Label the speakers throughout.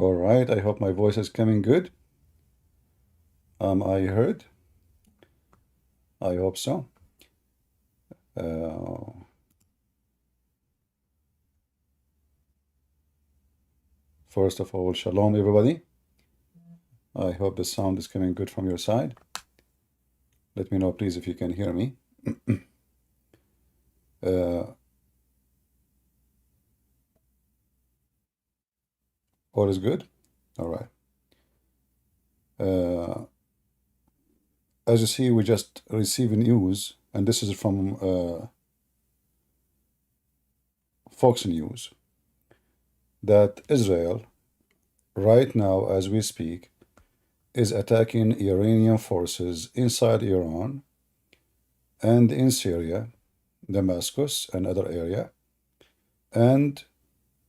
Speaker 1: All right, I hope my voice is coming good. I heard. I hope so. First of all, shalom, everybody. I hope the sound is coming good from your side. Let me know, please, if you can hear me. All is good? All right. As you see, we just received news, and this is from Fox News, that Israel, right now as we speak, is attacking Iranian forces inside Iran and in Syria, Damascus and other area, and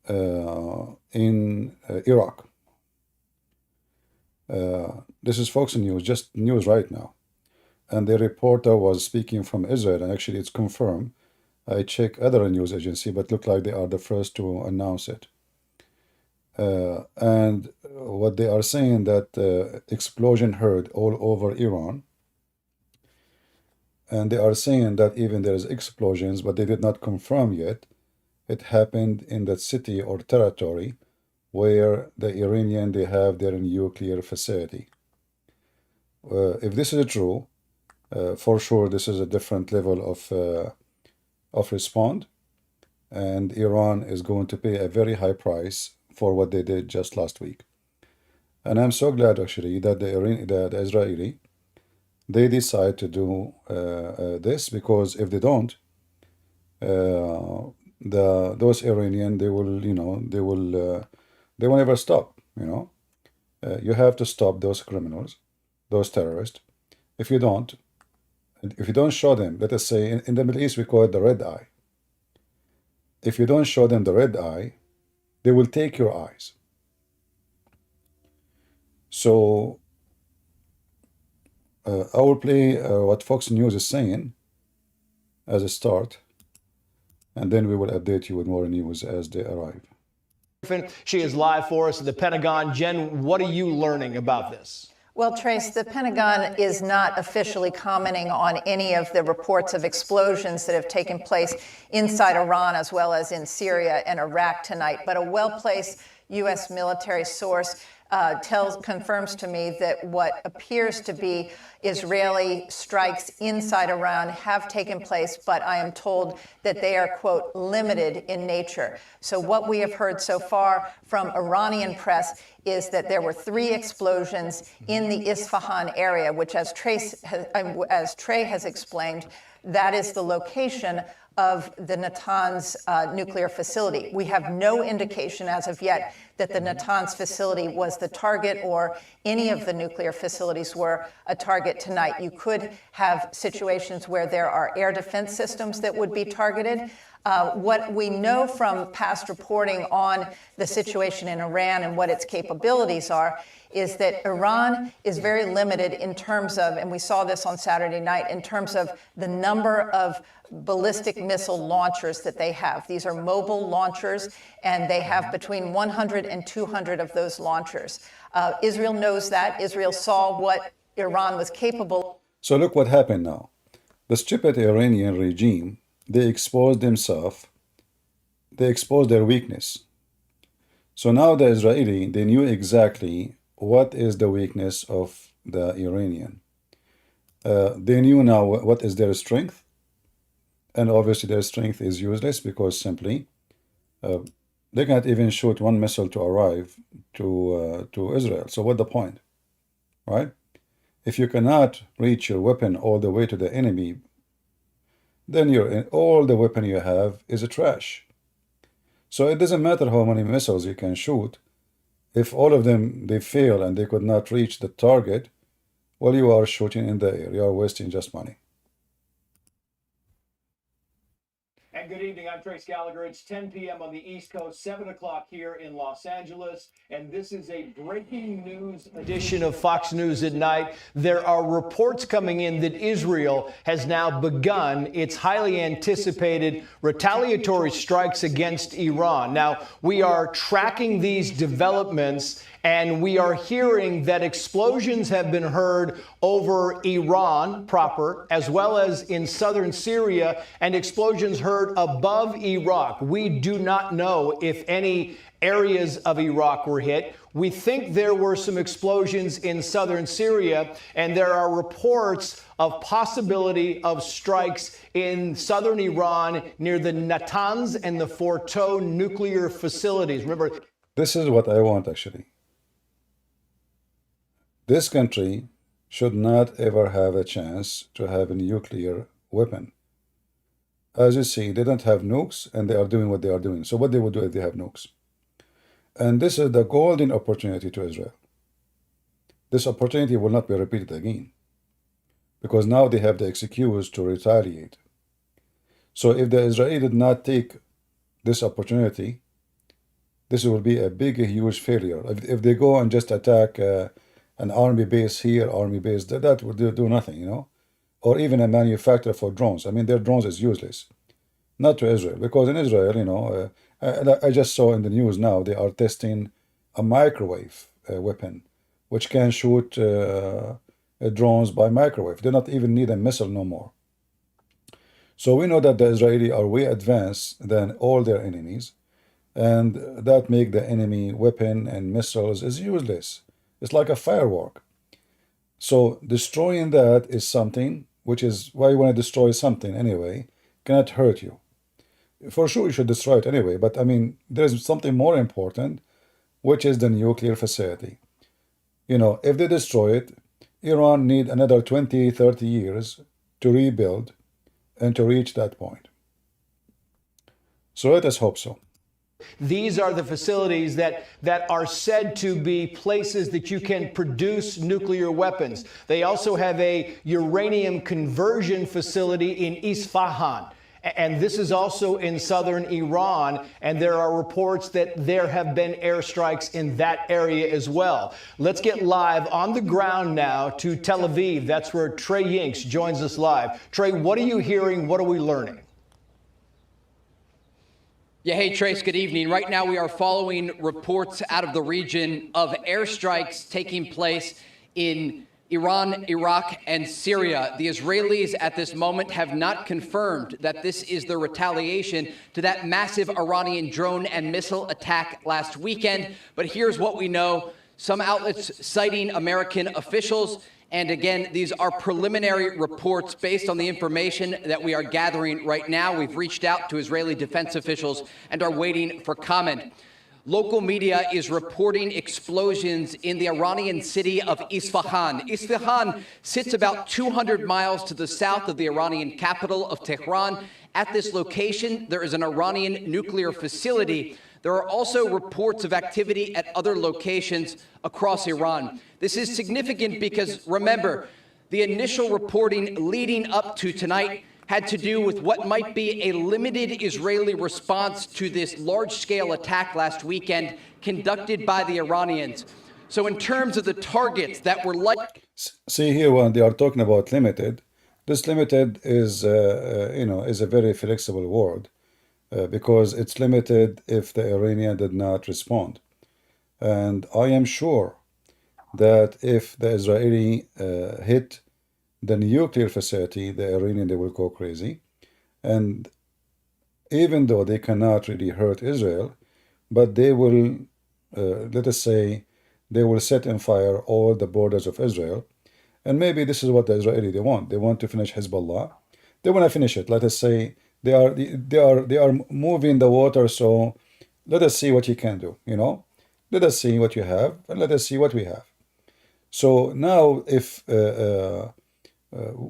Speaker 1: in Iraq. This is Fox News, just news right now. And the reporter was speaking from Israel, and actually it's confirmed. I check other news agency, but look like they are the first to announce it. And what they are saying that explosion heard all over Iran. And they are saying that even there is explosions, but they did not confirm yet. It happened in that city or territory where the Iranian, they have their nuclear facility. If this is true, for sure this is a different level of response, and Iran is going to pay a very high price for what they did just last week. And I'm so glad actually that the Israeli, they decide to do this, because if they don't, those Iranian, they will, they will never stop. You have to stop those criminals, those terrorists. If you don't show them, let us say in the Middle East we call it the red eye. If you don't show them the red eye, they will take your eyes. So I will play what Fox News is saying as a start, and then we will update you with more news as they arrive.
Speaker 2: She is live for us at the Pentagon. Jen, what are you learning about this?
Speaker 3: Well, Trace, the Pentagon is not officially commenting on any of the reports of explosions that have taken place inside Iran as well as in Syria and Iraq tonight. But a well-placed U.S. military source confirms to me that what appears to be Israeli strikes inside Iran have taken place, but I am told that they are, quote, limited in nature. So what we have heard so far from Iranian press is that there were 3 explosions in the Isfahan area, which, as Trey has explained, that is the location of the Natanz nuclear facility. We have no indication as of yet that the Natanz facility was the target or any of the nuclear facilities were a target tonight. You could have situations where there are air defense systems that would be targeted. What we know from past reporting on the situation in Iran and what its capabilities are is that Iran is very limited in terms of, and we saw this on Saturday night, in terms of the number of ballistic missile launchers that they have. These are mobile launchers, and they have between 100 and 200 of those launchers. Israel knows that. Israel saw what Iran was capable.
Speaker 1: So look what happened now. The stupid Iranian regime, they exposed themselves, they exposed their weakness. So now the Israeli, they knew exactly what is the weakness of the Iranian. They knew now what is their strength, and obviously their strength is useless because simply they can't even shoot one missile to arrive to Israel. So what the point, right? If you cannot reach your weapon all the way to the enemy, then all the weapon you have is a trash. So it doesn't matter how many missiles you can shoot. If all of them, they fail and they could not reach the target, well, you are shooting in the air. You are wasting just money.
Speaker 2: And good evening. I'm Trace Gallagher. It's 10 p.m. on the East Coast, 7 o'clock here in Los Angeles. And this is a breaking news edition of Fox News at Night. There are reports coming in that Israel has now begun its highly anticipated retaliatory strikes against Iran. Now, we are tracking these developments, and we are hearing that explosions have been heard over Iran proper, as well as in southern Syria, and explosions heard above Iraq. We do not know if any areas of Iraq were hit. We think there were some explosions in southern Syria, and there are reports of possibility of strikes in southern Iran near the Natanz and the Fordow nuclear facilities. Remember,
Speaker 1: This is what I want, actually. This country should not ever have a chance to have a nuclear weapon. As you see, they don't have nukes, and they are doing what they are doing. So what they would do if they have nukes? And this is the golden opportunity to Israel. This opportunity will not be repeated again, because now they have the excuse to retaliate. So if the Israelis did not take this opportunity, this will be a big, huge failure. If they go and just attack an army base here, army base there, that would do nothing, you know, or even a manufacturer for drones. I mean, their drones is useless, not to Israel, because in Israel, you know, I just saw in the news now they are testing a microwave weapon, which can shoot drones by microwave. They don't even need a missile no more. So we know that the Israelis are way advanced than all their enemies, and that make the enemy weapon and missiles is useless. It's like a firework. So destroying that is something, which is why you want to destroy something anyway, cannot hurt you. For sure you should destroy it anyway, but I mean, there's something more important, which is the nuclear facility. You know, if they destroy it, Iran need another 20, 30 years to rebuild and to reach that point. So let us hope so.
Speaker 2: these are the facilities that are said to be places that you can produce nuclear weapons. They also have a uranium conversion facility in Isfahan. And this is also in southern Iran, and there are reports that there have been airstrikes in that area as well. Let's get live on the ground now to Tel Aviv. That's where Trey Yinks joins us live. Trey, what are you hearing? What are we learning?
Speaker 4: Yeah, hey, Trace, good evening. Right now we are following reports out of the region of airstrikes taking place in Iran, Iraq, and Syria. The Israelis at this moment have not confirmed that this is the retaliation to that massive Iranian drone and missile attack last weekend. But here's what we know. Some outlets citing American officials. And again, these are preliminary reports based on the information that we are gathering right now. We've reached out to Israeli defense officials and are waiting for comment. Local media is reporting explosions in the Iranian city of Isfahan. Isfahan sits about 200 miles to the south of the Iranian capital of Tehran. At this location, there is an Iranian nuclear facility. There are also reports of activity at other locations across Iran. This is significant because, remember, the initial reporting leading up to tonight had to do with what might be a limited Israeli response to this large-scale attack last weekend conducted by the Iranians. So in terms of the targets that were
Speaker 1: See here when they are talking about limited, this limited is, is a very flexible word because it's limited if the Iranian did not respond. And I am sure that if the Israeli hit the nuclear facility, the Iranian, they will go crazy. And even though they cannot really hurt Israel, but they will, let us say, they will set on fire all the borders of Israel. And maybe this is what the Israeli they want. They want to finish Hezbollah. They want to finish it. Let us say they are moving the water. So let us see what you can do. Let us see what you have, and let us see what we have. So now, if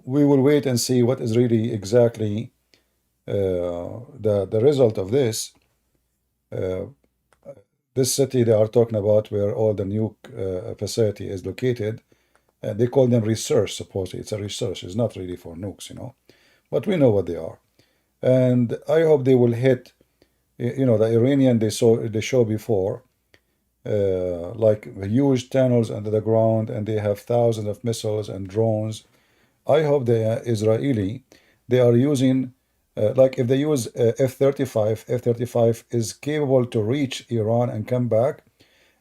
Speaker 1: we will wait and see what is really exactly the result of this. This city they are talking about, where all the nuke facility is located, they call them research. Supposedly, it's a research. It's not really for nukes, but we know what they are. and I hope they will hit. You know, the Iranian they show before, like huge tunnels under the ground, and they have thousands of missiles and drones. I hope the Israeli they are using, like if they use F-35, F-35 is capable to reach Iran and come back,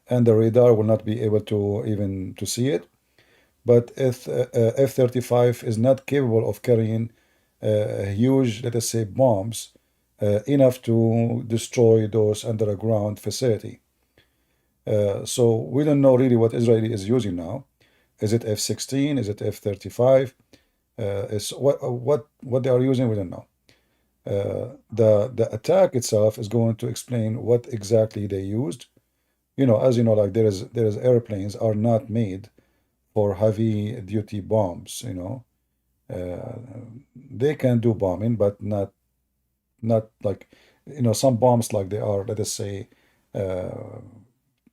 Speaker 1: and the radar will not be able to even to see it. But if F-35 is not capable of carrying huge, let us say, bombs enough to destroy those underground facility. So we don't know really what Israel is using now. Is it F-16? Is it F-35? Is what they are using? We don't know. The attack itself is going to explain what exactly they used. You know, as you know, like there is airplanes are not made for heavy duty bombs. You know, they can do bombing, but not like, you know, some bombs like they are, let us say,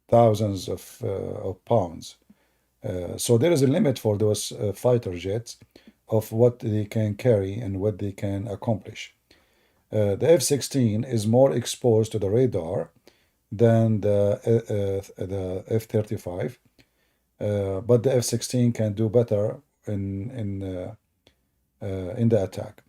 Speaker 1: thousands of pounds. So there is a limit for those fighter jets of what they can carry and what they can accomplish. The F-16 is more exposed to the radar than the F-35, but the F-16 can do better in the attack.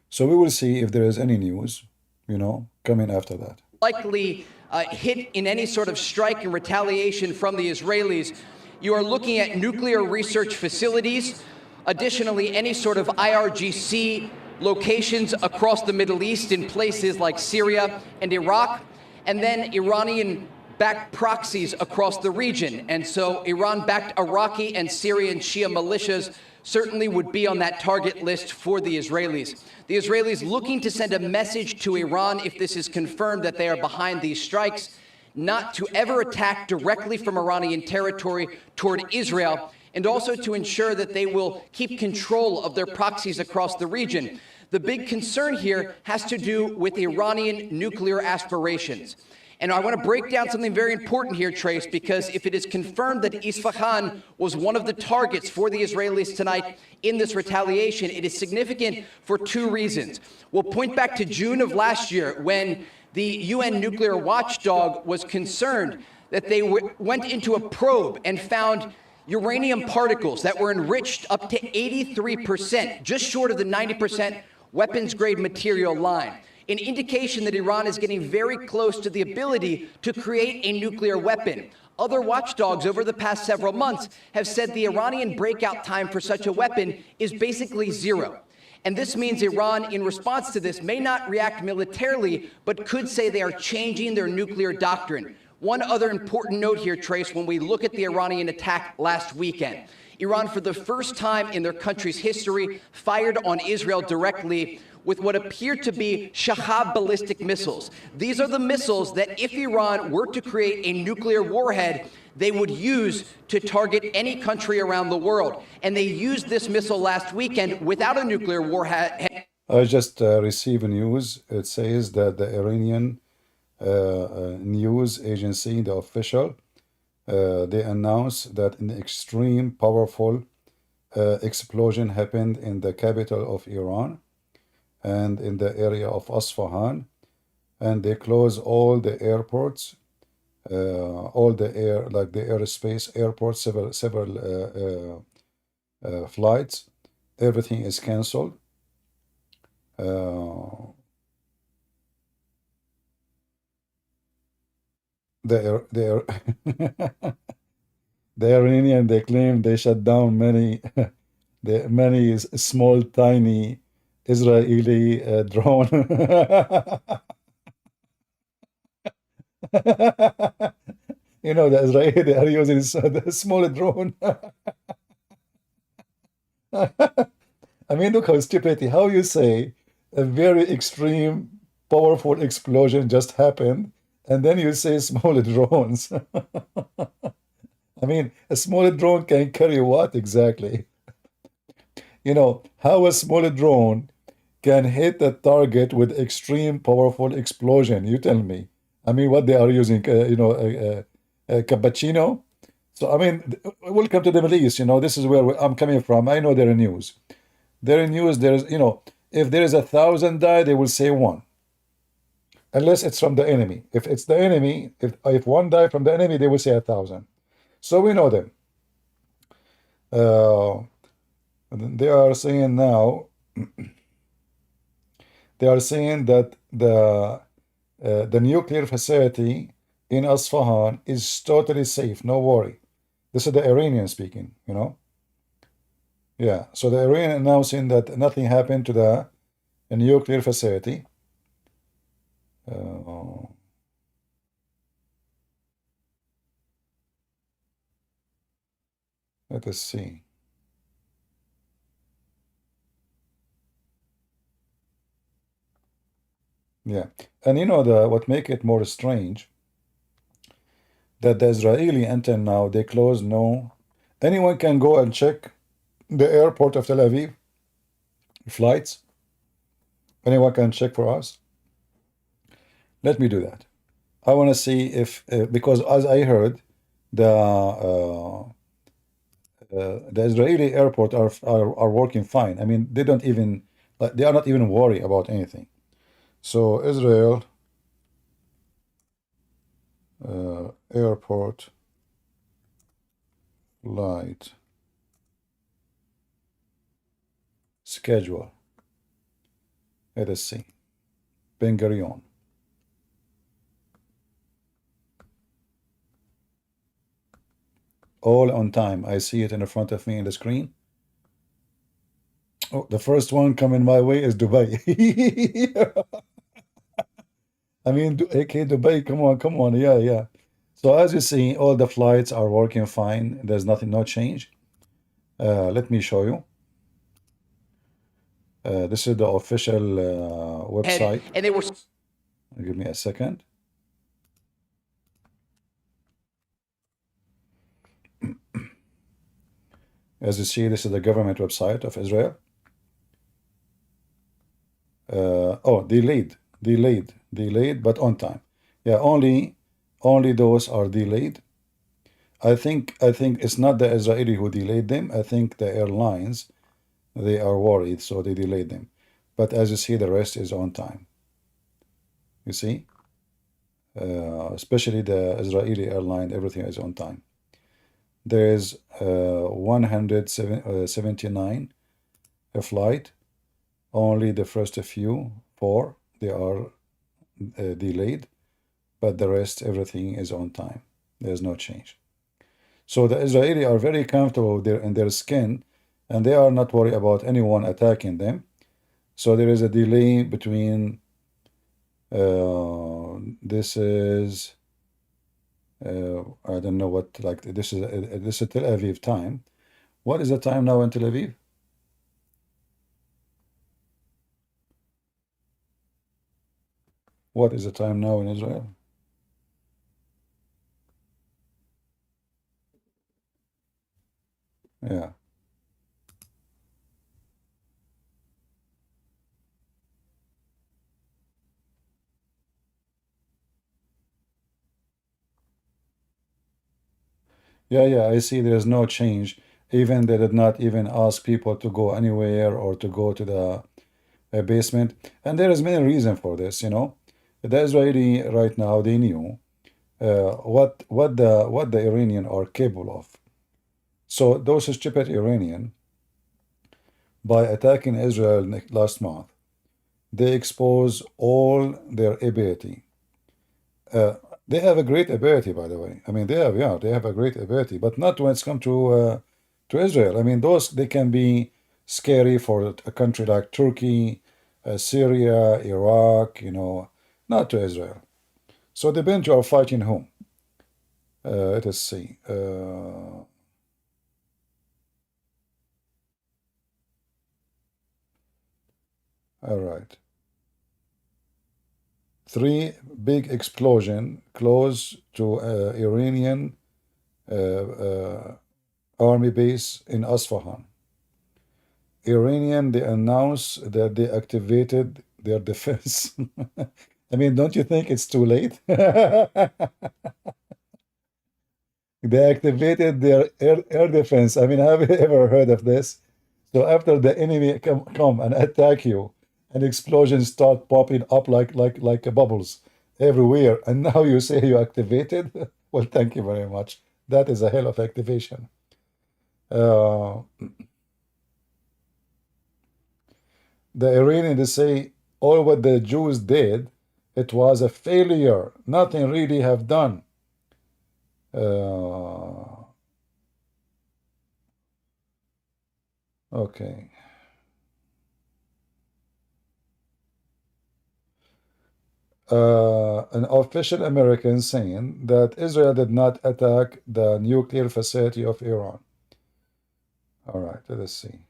Speaker 1: So we will see if there is any news, you know, coming after that.
Speaker 4: Likely hit in any sort of strike and retaliation from the Israelis. You are looking at nuclear research facilities, additionally any sort of IRGC locations across the Middle East in places like Syria and Iraq, and then Iranian-backed proxies across the region. And so Iran-backed Iraqi and Syrian Shia militias certainly would be on that target list for the Israelis. The Israelis looking to send a message to Iran, if this is confirmed that they are behind these strikes, not to ever attack directly from Iranian territory toward Israel, and also to ensure that they will keep control of their proxies across the region. The big concern here has to do with Iranian nuclear aspirations. And I want to break down something very important here, Trace, because if it is confirmed that Isfahan was one of the targets for the Israelis tonight in this retaliation, it is significant for two reasons. We'll point back to June of last year when the UN nuclear watchdog was concerned that they went into a probe and found uranium particles that were enriched up to 83%, just short of the 90% weapons-grade material line. An indication that Iran is getting very close to the ability to create a nuclear weapon. Other watchdogs over the past several months have said the Iranian breakout time for such a weapon is basically zero. And this means Iran, in response to this, may not react militarily, but could say they are changing their nuclear doctrine. One other important note here, Trace, when we look at the Iranian attack last weekend. Iran, for the first time in their country's history, fired on Israel directly with what appear to be Shahab ballistic missiles. These are the missiles that if Iran were to create a nuclear warhead, they would use to target any country around the world. And they used this missile last weekend without a nuclear warhead.
Speaker 1: I just received news. It says that the Iranian news agency, the official, they announced that an extreme powerful explosion happened in the capital of Iran and in the area of Isfahan, and they closed all the airports, all the air, like the aerospace airports, several flights. Everything is canceled. The Iranian, they claim they shut down many many small tiny Israeli drone. You know, the Israeli, they are using the small drone. I mean, look how stupidity, how you say a very extreme, powerful explosion just happened, and then you say small drones. I mean, a small drone can carry what exactly? You know, how a small drone can hit a target with extreme powerful explosion? You tell me. I mean, what they are using, cappuccino? So, I mean, welcome to the Middle East. You know, this is where I'm coming from. I know their news. Their news, there's, you know, if there is 1,000 die, they will say one. Unless it's from the enemy. If it's the enemy, if one die from the enemy, they will say 1,000. So we know them. They are saying now, they are saying that the nuclear facility in Isfahan is totally safe, no worry. This is the Iranian speaking, you know. Yeah, so the Iranian announcing that nothing happened to the nuclear facility. Let us see. Yeah, and you know what make it more strange, that the Israeli until now they close no, anyone can go and check the airport of Tel Aviv flights. Anyone can check for us. Let me do that. I want to see if because as I heard, the Israeli airport are working fine. I mean, they don't even they are not even worried about anything. So Israel airport flight schedule. Let us see. Ben Gurion. All on time. I see it in the front of me in the screen. Oh, the first one coming my way is Dubai. I mean, okay, Dubai, come on, yeah. So as you see, all the flights are working fine. There's nothing, no change. Let me show you. This is the official website.
Speaker 4: And they were.
Speaker 1: Give me a second. As you see, this is the government website of Israel. Oh, delayed, but on time. Yeah, only those are delayed. I think it's not the Israeli who delayed them. I think the airlines, they are worried, so they delayed them. But as you see, the rest is on time. You see, especially the Israeli airline, everything is on time. There is 179 a flight. Only the first few, 4, they are delayed, but the rest, everything is on time. There's no change. So the Israeli are very comfortable in their skin, and they are not worried about anyone attacking them. So there is a delay between, this is, I don't know what, like this is Tel Aviv time. What is the time now in Tel Aviv? What is the time now in Israel? Yeah. Yeah, I see there's no change. Even they did not even ask people to go anywhere or to go to the basement. And there is many reason for this, you know. The Israeli right now, they knew what the Iranian are capable of. So those stupid Iranian, by attacking Israel last month, they expose all their ability. They have a great ability, by the way. I mean, they have a great ability, but not when it's come to Israel. I mean, they can be scary for a country like Turkey, Syria, Iraq, you know, not to Israel. So the Benji are fighting whom? Let us see. All right. 3 big explosion close to Iranian army base in Isfahan. Iranian, they announced that they activated their defense. I mean, don't you think it's too late? They activated their air defense. I mean, have you ever heard of this? So after the enemy come and attack you, and explosions start popping up like bubbles everywhere. And now you say you activated? Well, thank you very much. That is a hell of activation. The Iranians say all what the Jews did, it was a failure. Nothing really have done. Okay. An official American saying that Israel did not attack the nuclear facility of Iran. All right, let us see.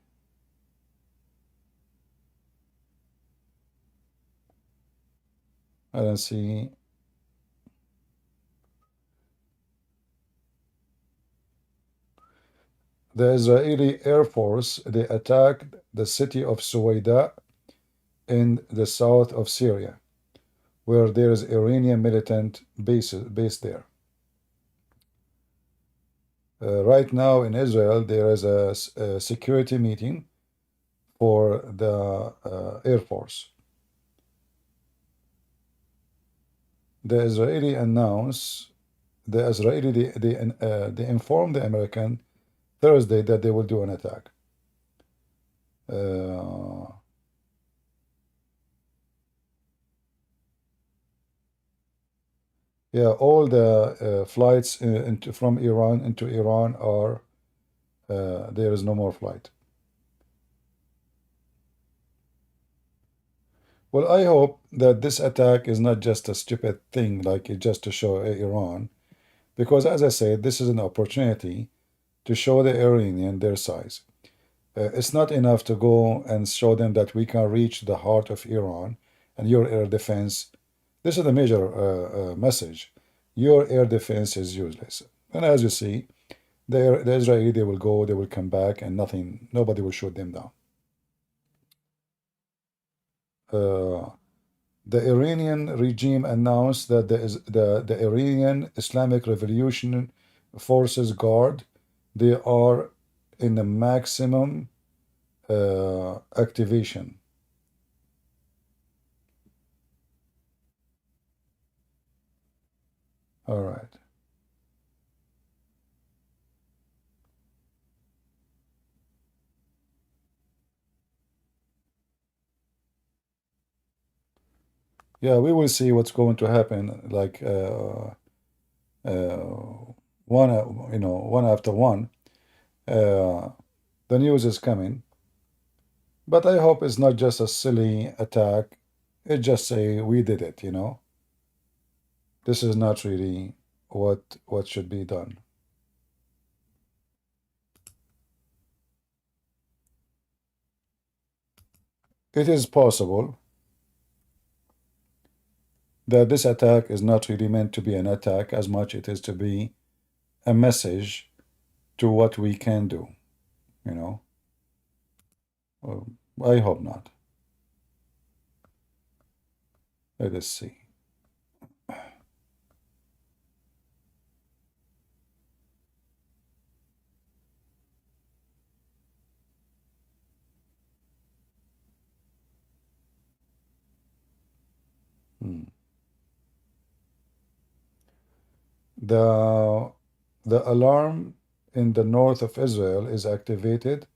Speaker 1: I don't see. The Israeli Air Force, they attacked the city of Suwaida in the south of Syria, where there is Iranian militant base there. Right now in Israel, there is a security meeting for the Air Force. The Israeli announced, they informed the American Thursday that they will do an attack. Yeah, all the flights from Iran into Iran are, there is no more flight. Well, I hope that this attack is not just a stupid thing, like it just to show Iran, because as I said, this is an opportunity to show the Iranian their size. It's not enough to go and show them that we can reach the heart of Iran and your air defense. This is the major message. Your air defense is useless. And as you see, the Israeli, they will go, they will come back, and nobody will shoot them down. The Iranian regime announced that the Iranian Islamic Revolution Forces Guard, they are in the maximum activation. All right. Yeah, we will see what's going to happen, like one after one. The news is coming, but I hope it's not just a silly attack. It just say we did it, you know. This is not really what should be done. It is possible that this attack is not really meant to be an attack as much it is to be a message to what we can do, you know. I hope not. Let us see. The alarm in the north of Israel is activated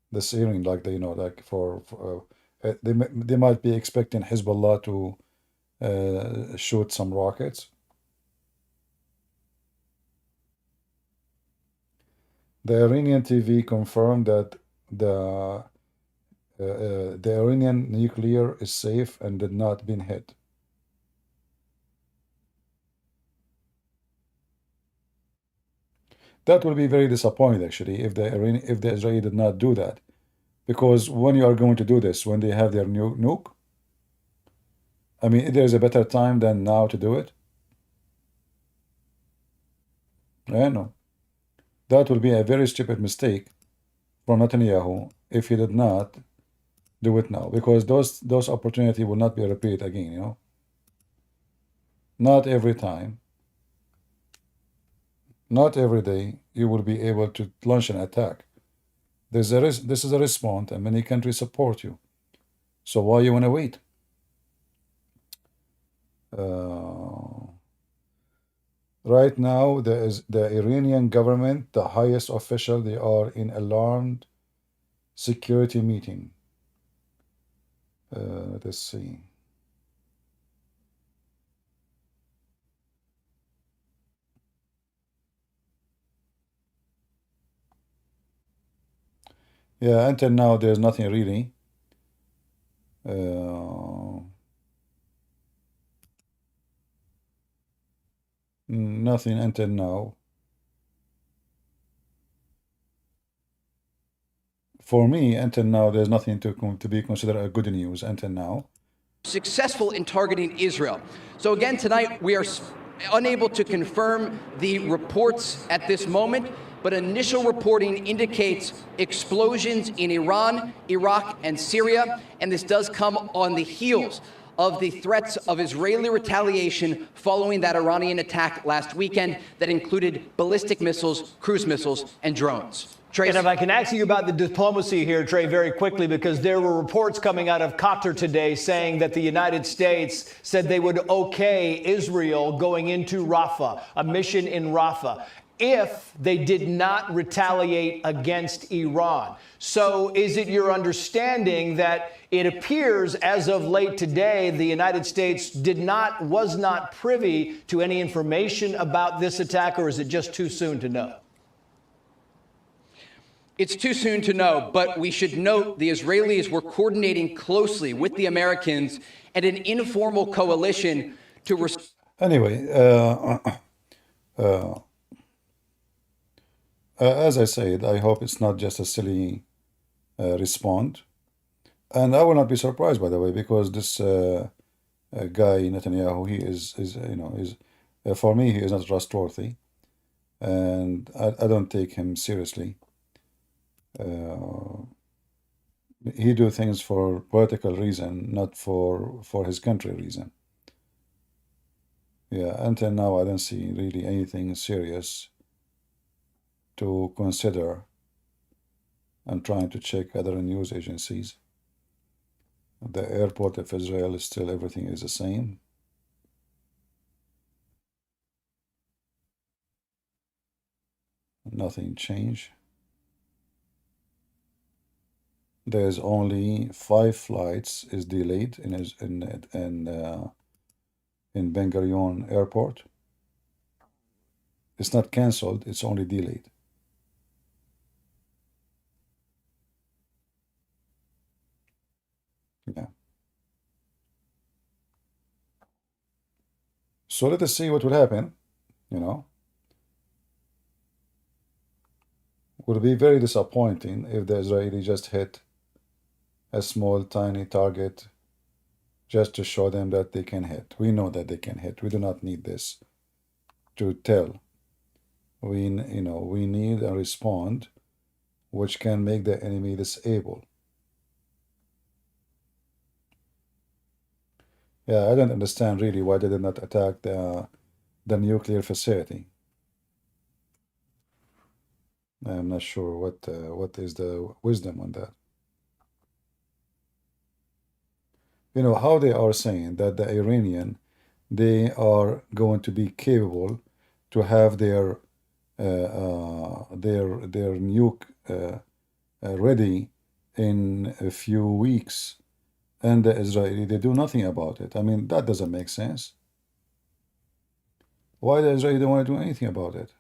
Speaker 1: this evening, like like they might be expecting Hezbollah to shoot some rockets. The Iranian TV confirmed that the Iranian nuclear is safe and did not been hit. That will be very disappointing, actually, if the Israeli did not do that, because when you are going to do this, when they have their nuke, I mean, there is a better time than now to do it. I know. That will be a very stupid mistake from Netanyahu if he did not do it now, because those opportunities will not be repeated again, you know. Not every time. Not every day you will be able to launch an attack. This is a response, and many countries support you. So why you want to wait? Right now, there is the Iranian government, the highest official, they are in alarmed security meeting. Let's see. Yeah, until now, there's nothing really. Nothing until now. For me, until now, there's nothing to be considered a good news until now.
Speaker 4: Successful in targeting Israel. So again, tonight we are unable to confirm the reports at this moment, but initial reporting indicates explosions in Iran, Iraq, and Syria, and this does come on the heels of the threats of Israeli retaliation following that Iranian attack last weekend that included ballistic missiles, cruise missiles, and drones. Trace.
Speaker 2: And if I can ask you about the diplomacy here, Trey, very quickly, because there were reports coming out of Qatar today saying that the United States said they would okay Israel going into Rafah, a mission in Rafah, if they did not retaliate against Iran. So is it your understanding that it appears as of late today, the United States was not privy to any information about this attack, or is it just too soon to know?
Speaker 4: It's too soon to know, but we should note the Israelis were coordinating closely with the Americans and an informal coalition to...
Speaker 1: Anyway, as I said, I hope it's not just a silly response. And I will not be surprised, by the way, because this guy, Netanyahu, he is for me, he is not trustworthy. And I don't take him seriously. He do things for political reason, not for his country reason. Yeah, until now I don't see really anything serious to consider. I'm trying to check other news agencies. The airport of Israel is still, everything is the same. Nothing changed. There's only 5 flights is delayed in Ben Gurion Airport. It's not canceled, it's only delayed. Yeah. So let us see what will happen, you know. Would be very disappointing if the Israeli just hit a small, tiny target just to show them that they can hit. We know that they can hit. We do not need this to tell. We need a respond which can make the enemy disabled. Yeah, I don't understand really why they did not attack the nuclear facility. I'm not sure what is the wisdom on that. You know how they are saying that the Iranian, they are going to be capable to have their nuke ready in a few weeks, and the Israeli, they do nothing about it. I mean, that doesn't make sense. Why the Israeli don't want to do anything about it?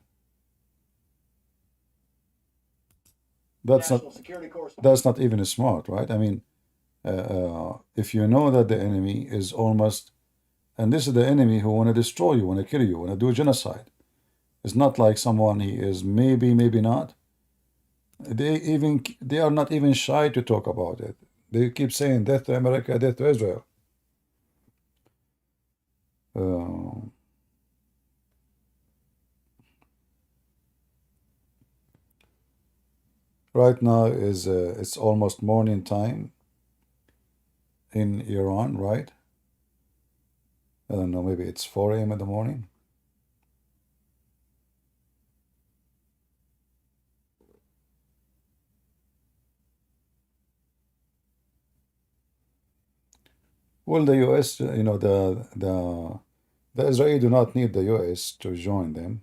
Speaker 1: That's not even smart, right? I mean, if you know that the enemy is almost, and this is the enemy who want to destroy you, want to kill you, want to do genocide. It's not like someone he is maybe not. They are not even shy to talk about it. They keep saying death to America, death to Israel. Right now is it's almost morning time in Iran, right? I don't know, maybe it's 4 a.m. in the morning. Well, the U.S., the Israeli do not need the U.S. to join them.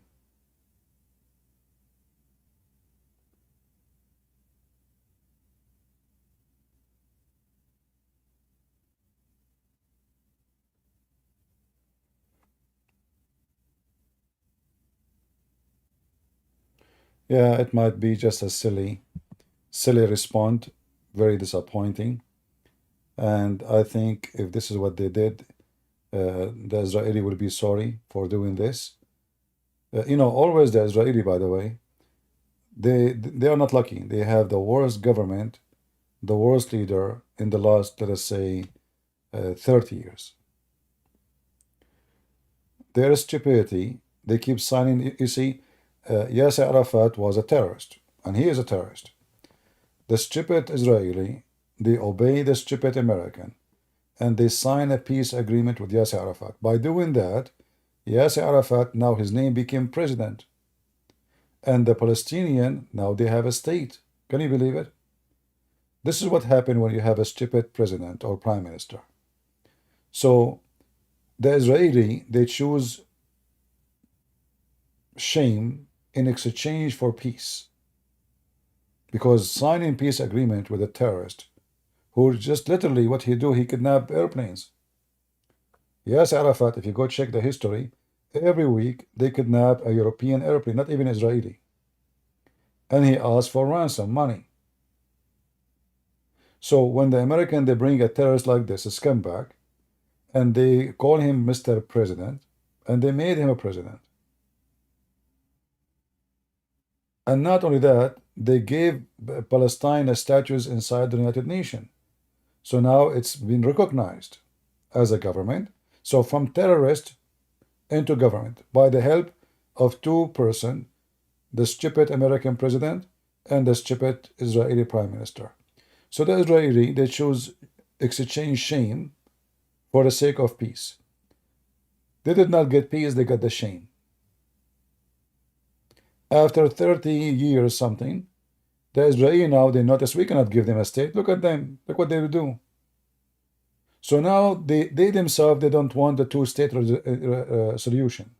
Speaker 1: Yeah, it might be just a silly response, very disappointing. And I think if this is what they did, the Israeli will be sorry for doing this. Always the Israeli, by the way, they are not lucky. They have the worst government, the worst leader in the last, let us say, 30 years. Their stupidity, they keep signing. You see, Yasser Arafat was a terrorist, and he is a terrorist. The stupid Israeli, they obey the stupid American, and they sign a peace agreement with Yasser Arafat. By doing that, Yasser Arafat, now his name became president. And the Palestinian, now they have a state. Can you believe it? This is what happened when you have a stupid president or prime minister. So the Israeli, they choose shame in exchange for peace. Because signing peace agreement with a terrorist, who just literally what he do, he kidnap airplanes. Yasser Arafat, if you go check the history, every week they kidnap a European airplane, not even Israeli. And he asks for ransom money. So when the American, they bring a terrorist like this, a scumbag, and they call him Mr. President, and they made him a president. And not only that, they gave Palestine a status inside the United Nations. So now it's been recognized as a government. So from terrorist into government by the help of two persons, the stupid American president and the stupid Israeli prime minister. So the Israeli, they choose exchange shame for the sake of peace. They did not get peace, they got the shame. After 30 years something, the Israeli now, they notice we cannot give them a state. Look at them, look what they will do. So now they themselves, they don't want the two-state solution.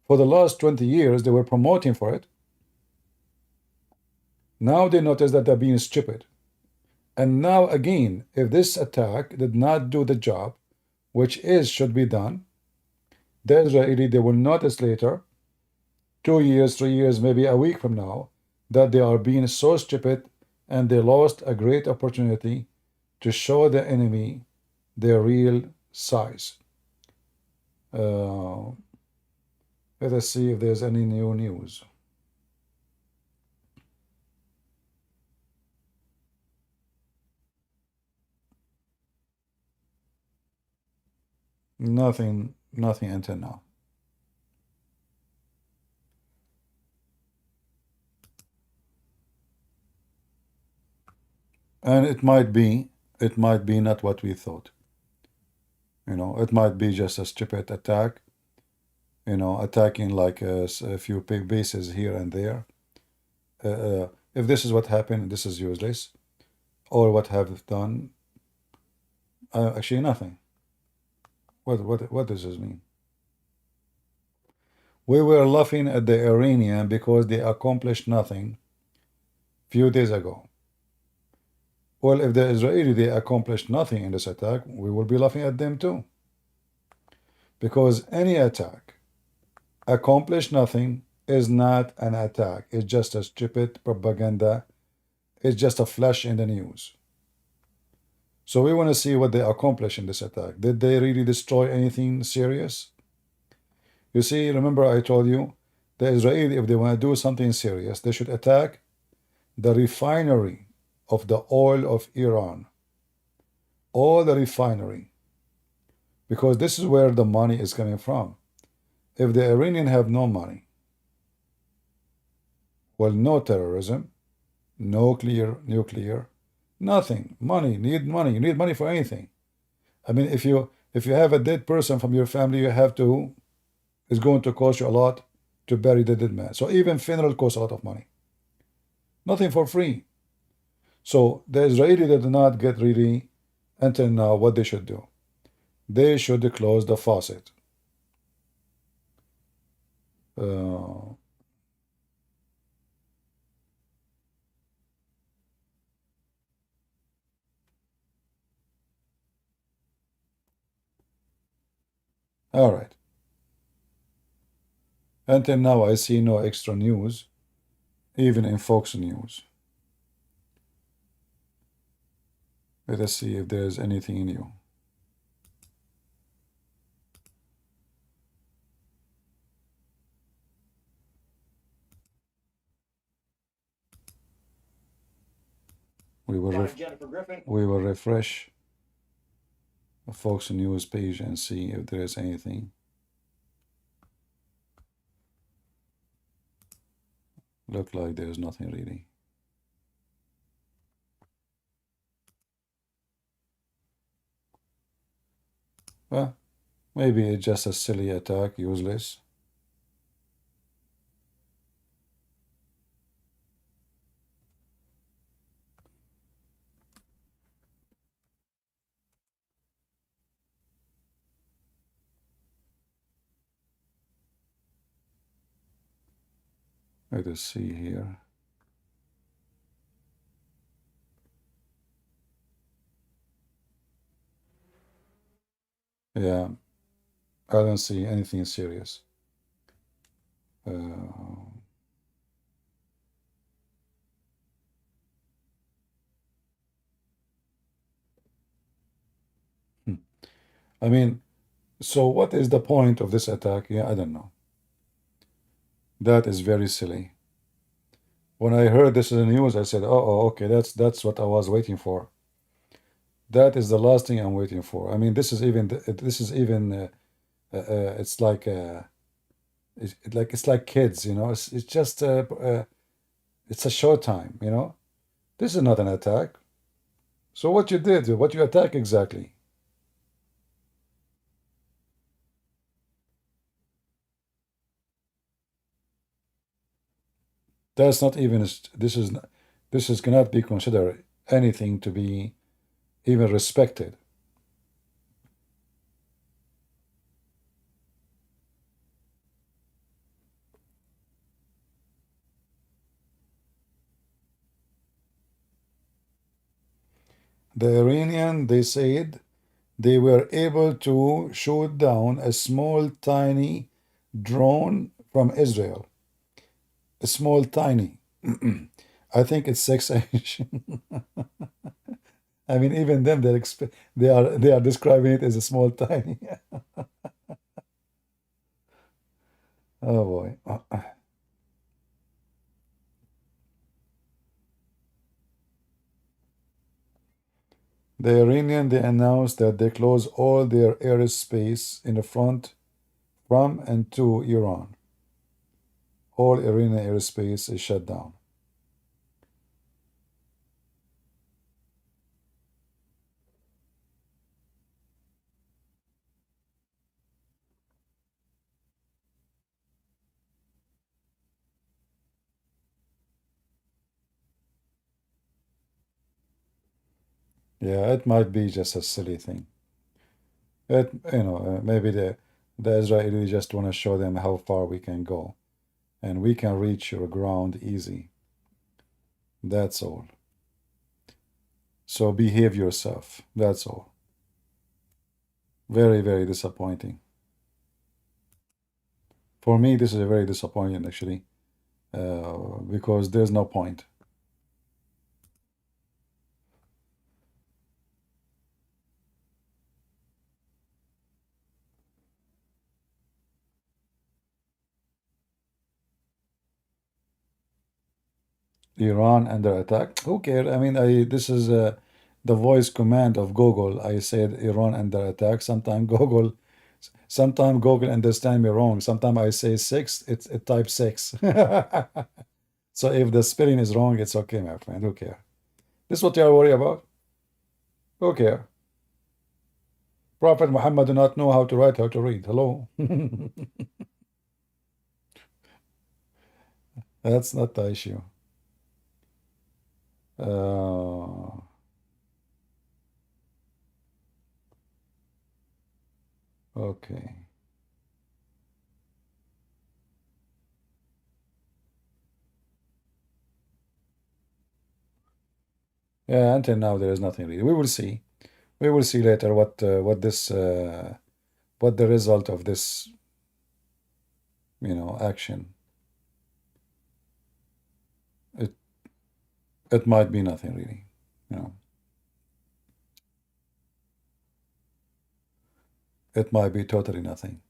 Speaker 1: For the last 20 years, they were promoting for it. Now they notice that they're being stupid. And now again, if this attack did not do the job, which should be done, the Israeli, they will notice later, 2 years, 3 years, maybe a week from now, that they are being so stupid and they lost a great opportunity to show the enemy their real size. Let us see if there's any new news. Nothing until now. And it might be not what we thought. It might be just a stupid attack, attacking like a few big bases here and there. If this is what happened, this is useless. Or what have done, actually nothing. What does this mean? We were laughing at the Iranian because they accomplished nothing few days ago. Well, if the Israeli, they accomplished nothing in this attack, we will be laughing at them too. Because any attack accomplished nothing is not an attack. It's just a stupid propaganda. It's just a flash in the news. So we want to see what they accomplished in this attack. Did they really destroy anything serious? You see, remember I told you, the Israeli, if they want to do something serious, they should attack the refinery of the oil of Iran. All the refinery. Because this is where the money is coming from. If the Iranians have no money, well, no terrorism, no nuclear, nothing. Money, need money. You need money for anything. I mean, if you have a dead person from your family, you have to, it's going to cost you a lot to bury the dead man. So even funeral costs a lot of money. Nothing for free. So the Israeli did not get really until now, what they should do? They should close the faucet. All right. Until now, I see no extra news, even in Fox News. Let us see if there's anything new. We will refresh the Fox News page and see if there is anything. Look like there's nothing really. Well, maybe it's just a silly attack, useless. Let us see here. Yeah, I don't see anything serious. I mean, so what is the point of this attack? Yeah, I don't know. That is very silly. When I heard this in the news, I said, "Oh, okay, that's what I was waiting for. That is the last thing I'm waiting for." I mean, this is even it's like it's like kids, you know. It's just it's a short time, you know. This is not an attack. So what you did, what you attack exactly? That's not even this is cannot be considered anything to be even respected. The Iranian, they said they were able to shoot down a small tiny drone from Israel. A small tiny. I think it's 6 inch. I mean, even them, they are describing it as a small tiny. Oh boy. The Iranian, they announced that they close all their airspace in the front from and to Iran. All Iranian airspace is shut down. Yeah, it might be just a silly thing. Maybe the Israelis just want to show them how far we can go, and we can reach your ground easy. That's all. So behave yourself. That's all. Very, very disappointing. For me, this is a very disappointing actually, because there's no point. Iran under attack. Who cares? I mean, this is the voice command of Google. I said Iran under attack. Sometimes Google understand me wrong. Sometimes I say 6, it types 6. So if the spelling is wrong, it's okay, my friend. Who cares? This is what you are worried about? Who cares? Prophet Muhammad do not know how to write, how to read. Hello? That's not the issue. Okay. Yeah, until now there is nothing really. We will see. We will see later what the result of this, action. It it might be nothing really, you know. It might be totally nothing.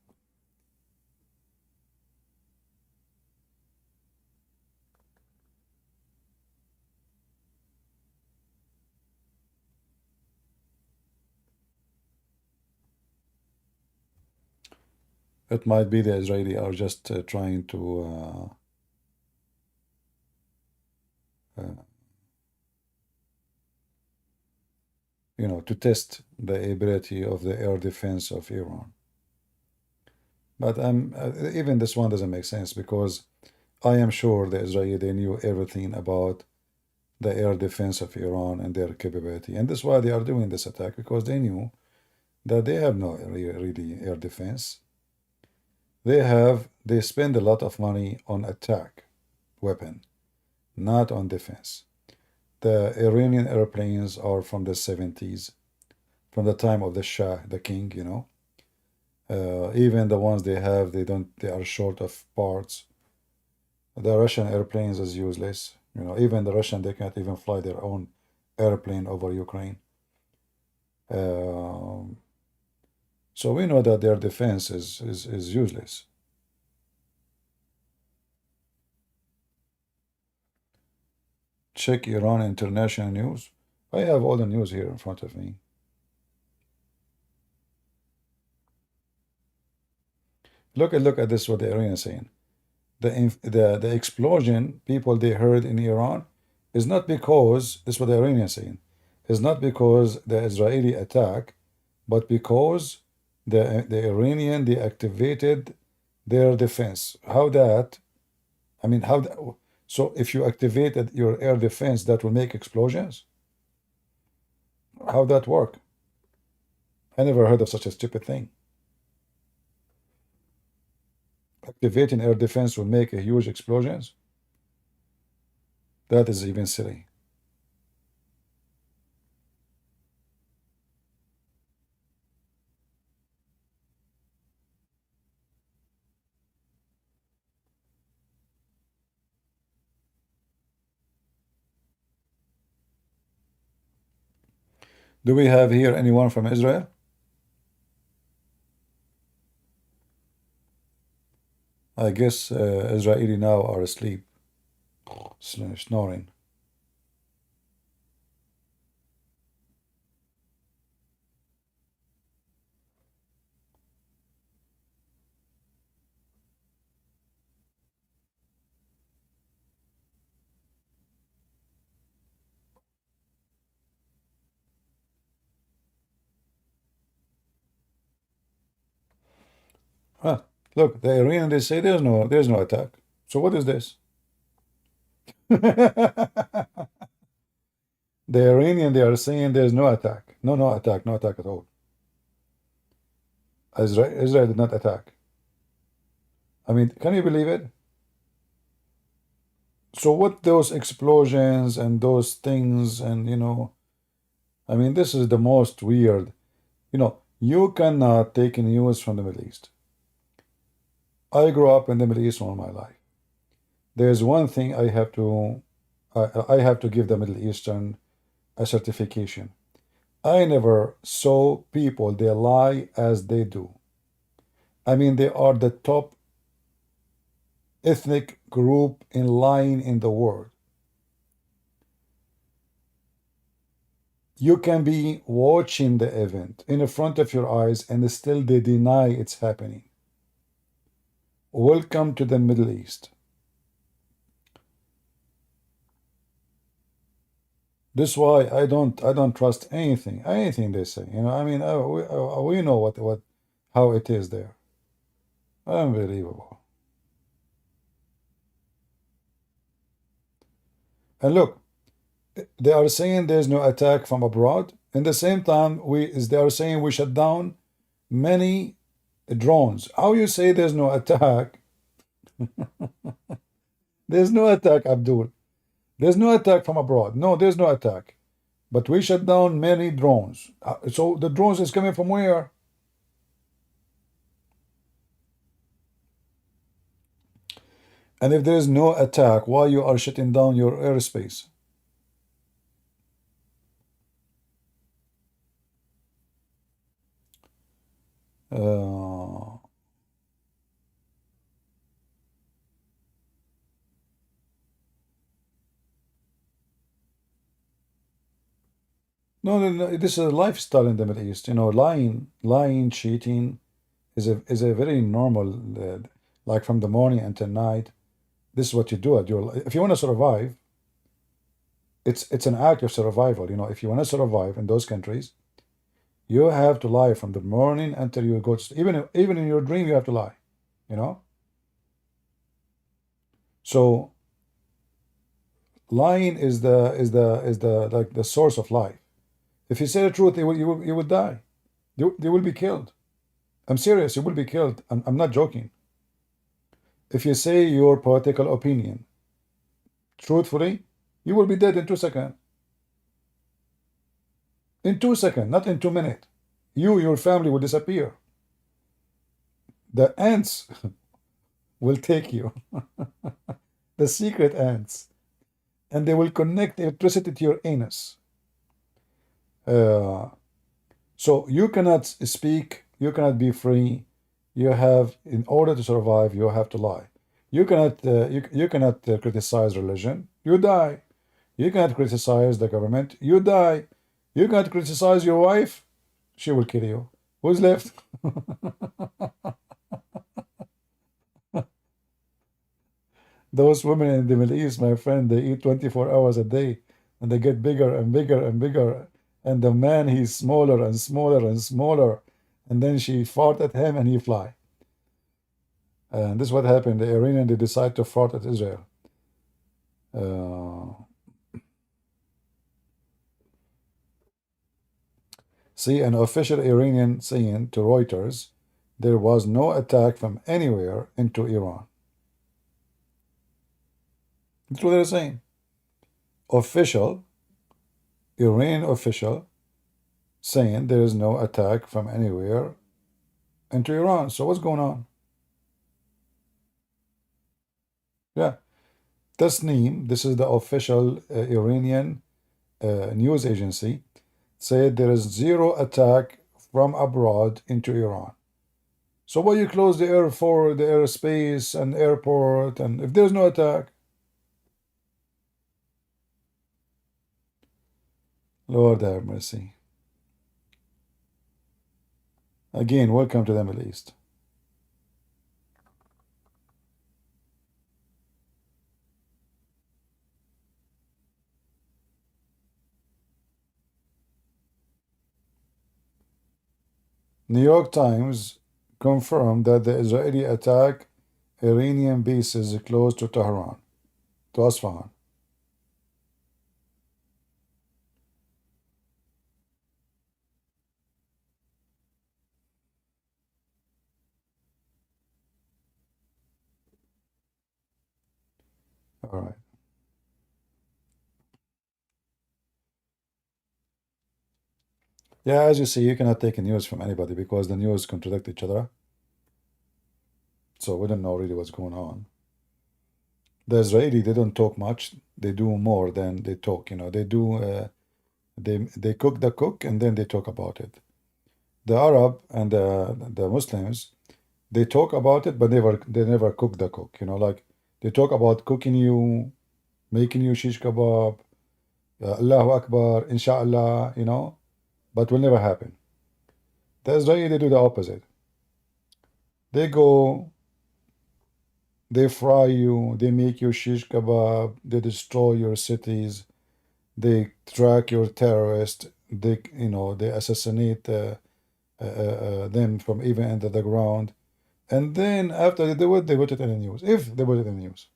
Speaker 1: It might be the Israeli are just trying to to test the ability of the air defense of Iran. But even this one doesn't make sense because I am sure the Israeli they knew everything about the air defense of Iran and their capability, and that's why they are doing this attack because they knew that they have no really air defense. They spend a lot of money on attack weapon, not on defense. The Iranian airplanes are from the 70s, from the time of the Shah, the king, even the ones they have, they are short of parts. The Russian airplanes is useless. Even the Russian, they can't even fly their own airplane over Ukraine. So we know that their defense is useless. Check Iran international news. I have all the news here in front of me. Look at this, what the Iranians saying. The explosion people they heard in Iran is not because, this is what the Iranians saying, is not because the Israeli attack, but because the Iranian they activated their defense. How that? I mean, how that, so if you activated your air defense, that will make explosions? How that work? I never heard of such a stupid thing. Activating air defense will make a huge explosions? That is even silly. Do we have here anyone from Israel? I guess Israeli now are asleep, snoring. Huh. Look, the Iranian they say there's no attack. So what is this? The Iranian they are saying there's no attack. No attack, no attack at all. Israel did not attack. I mean, can you believe it? So what those explosions and those things and I mean this is the most weird. You cannot take news from the Middle East. I grew up in the Middle East all my life. There's one thing I have to give the Middle Eastern a certification. I never saw people they lie as they do. I mean, they are the top ethnic group in lying in the world. You can be watching the event in front of your eyes and still they deny it's happening. Welcome to the Middle East. This is why I don't trust anything they say. I mean, we know how it is there. Unbelievable. And look, they are saying there's no attack from abroad. In the same time, they are saying we shut down many drones. How you say there's no attack? There's no attack, Abdul. There's no attack from abroad. No, there's no attack. But we shut down many drones. So the drones is coming from where? And if there is no attack, why you are shutting down your airspace? Uh, no, this is a lifestyle in the Middle East. You know, lying, cheating is a very normal, like from the morning until night. This is what you do at your. If you want to survive, it's an act of survival. You know, if you want to survive in those countries, you have to lie from the morning until you go to sleep. Even in your dream, you have to lie. You know. So lying is the like the source of life. If you say the truth, you will die. You will be killed. I'm serious. You will be killed. I'm not joking. If you say your political opinion truthfully, you will be dead in 2 seconds. In 2 seconds, not in 2 minutes. Your family will disappear. The ants will take you. The secret ants. And they will connect electricity to your anus. So you cannot speak, you cannot be free. You have, in order to survive, you have to lie. You cannot criticize religion, you die. You cannot criticize the government, you die. You cannot criticize your wife, she will kill you. Who's left? Those women in the Middle East, my friend, they eat 24 hours a day, and they get bigger and bigger and bigger. And the man, he's smaller and smaller and smaller. And then she fought at him and he fly. And this is what happened. The Iranian, they decide to fought at Israel. See, an official Iranian saying to Reuters, there was no attack from anywhere into Iran. That's what they're saying. Official, Iranian official, saying there is no attack from anywhere into Iran. So what's going on? Yeah. Tasneem, this is the official Iranian news agency, said there is zero attack from abroad into Iran. So why you close the airport, the airspace and airport, and if there's no attack? Lord have mercy. Again, welcome to the Middle East. New York Times confirmed that the Israeli attack Iranian bases close to Tehran, to Isfahan. All right. Yeah, as you see, you cannot take news from anybody because the news contradict each other. So we don't know really what's going on. The Israeli, they don't talk much. They do more than they talk. You know, they do. They cook the cook and then they talk about it. The Arab and the Muslims, they talk about it, but they never cook the cook. You know, like they talk about cooking you, making you shish kebab, Allahu Akbar, Inshallah. You know, but will never happen. The Israeli, they do the opposite. They go, they fry you, they make you shish kebab, they destroy your cities, they track your terrorists, they they assassinate them from even under the ground, and then after they do it, they put it in the news. If they put it in the news.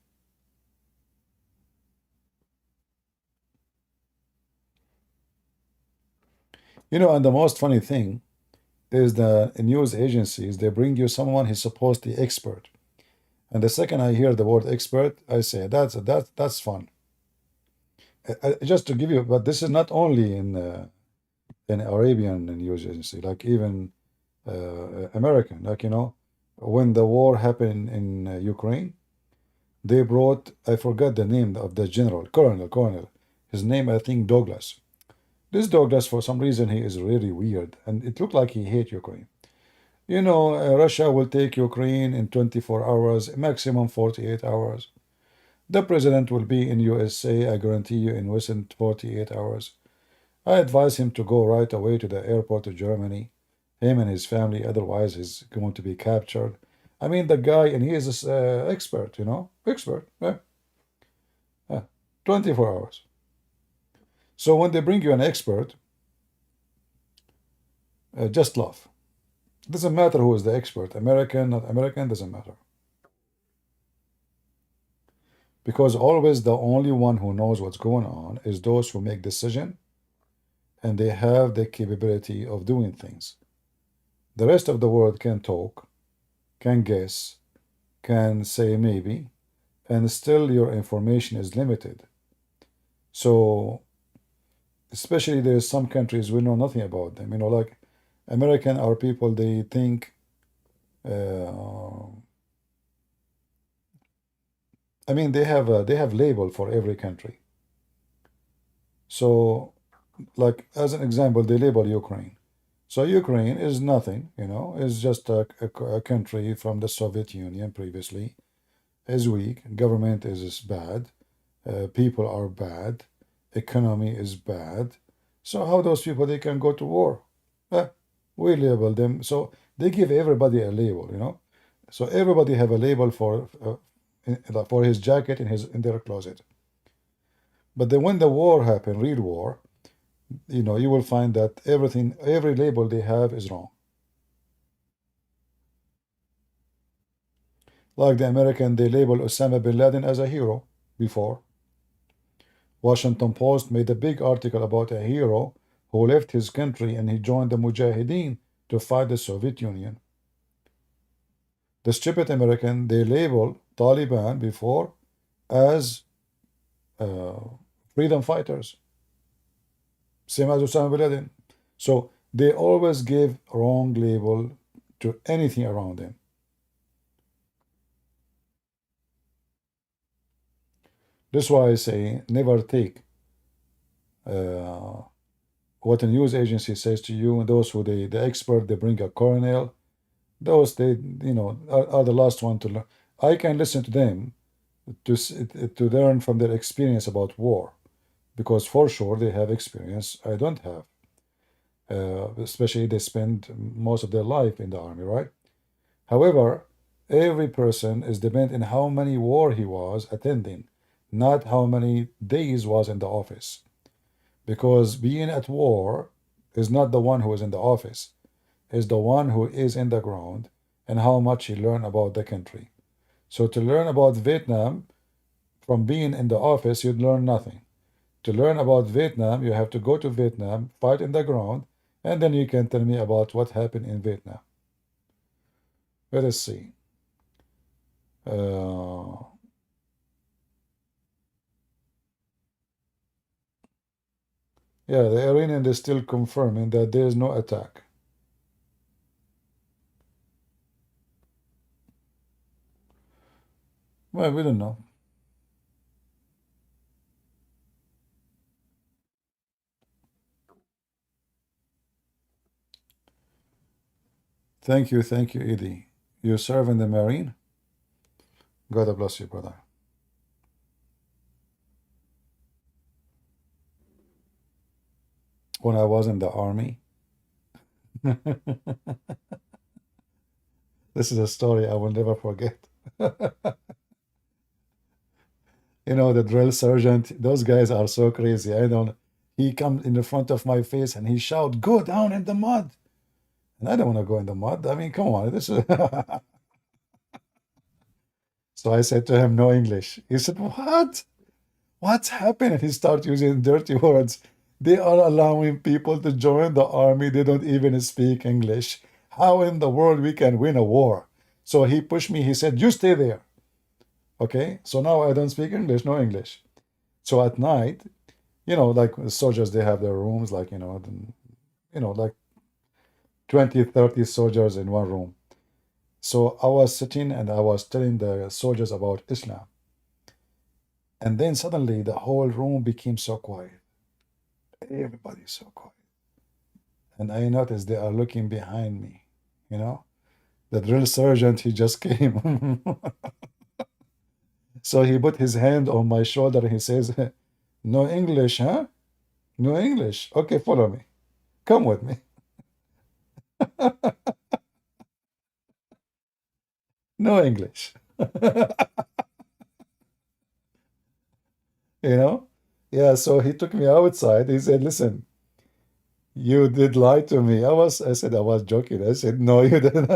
Speaker 1: You know, and the most funny thing, is the news agencies, they bring you someone who's supposed to be expert. And the second I hear the word expert, I say, that's fun. Just to give you, but this is not only in Arabian news agency, like even American, like, when the war happened in Ukraine, they brought, I forgot the name of the general, colonel. His name, I think, Douglas. This Douglas, for some reason, he is really weird, and it looked like he hate Ukraine. Russia will take Ukraine in 24 hours, maximum 48 hours. The president will be in USA, I guarantee you, in within 48 hours. I advise him to go right away to the airport to Germany, him and his family, otherwise he's going to be captured. I mean, the guy, and he is an expert, expert, yeah. 24 hours. So when they bring you an expert, just laugh. It doesn't matter who is the expert, American, not American, doesn't matter. Because always the only one who knows what's going on is those who make decision, and they have the capability of doing things. The rest of the world can talk, can guess, can say maybe, and still your information is limited. So, especially there's some countries we know nothing about them. Like American, our people, they think, they have label for every country. So, like as an example, they label Ukraine. So Ukraine is nothing, is just a country from the Soviet Union previously, is weak, government is bad, people are bad, economy is bad. So how those people, they can go to war? We label them. So they give everybody a label, So everybody have a label for his jacket in their closet. But then when the war happened, real war, you will find that every label they have is wrong. Like the American, they label Osama bin Laden as a hero before. Washington Post made a big article about a hero who left his country and he joined the Mujahideen to fight the Soviet Union. The stupid American, they label Taliban before as freedom fighters. Same as Osama bin Laden. So they always give wrong label to anything around them. That's why I say never take what a news agency says to you, and those who the expert, they bring a colonel, those they are the last one to learn. I can listen to them to learn from their experience about war, because for sure they have experience I don't have. Especially they spend most of their life in the army, right? However, every person is dependent on how many war he was attending, not how many days was in the office. Because being at war is not the one who is in the office, is the one who is in the ground and how much he learned about the country. So to learn about Vietnam from being in the office, you'd learn nothing. To learn about Vietnam, you have to go to Vietnam, fight in the ground, and then you can tell me about what happened in Vietnam. Let us see. Yeah, the Iranian is still confirming that there is no attack. Well, we don't know. Thank you, Edie. You serve in the Marine? God bless you, brother. When I was in the army, this is a story I will never forget. The drill sergeant, those guys are so crazy. He comes in the front of my face and he shouts, "Go down in the mud." And I don't want to go in the mud. I mean, come on. This is So I said to him, no English. He said, what? What's happened? And he started using dirty words. They are allowing people to join the army. They don't even speak English. How in the world we can win a war? So he pushed me. He said, "You stay there." Okay. So now I don't speak English, no English. So at night, like soldiers, they have their rooms, like, like 20, 30 soldiers in one room. So I was sitting and I was telling the soldiers about Islam. And then suddenly the whole room became so quiet. Everybody's so quiet. And I noticed they are looking behind me, The drill sergeant, he just came. So he put his hand on my shoulder and he says, "No English, huh? No English. Okay, follow me. Come with me." No English. Yeah, so he took me outside. He said, "Listen, you did lie to me." I said, I was joking. I said, "No, you didn't."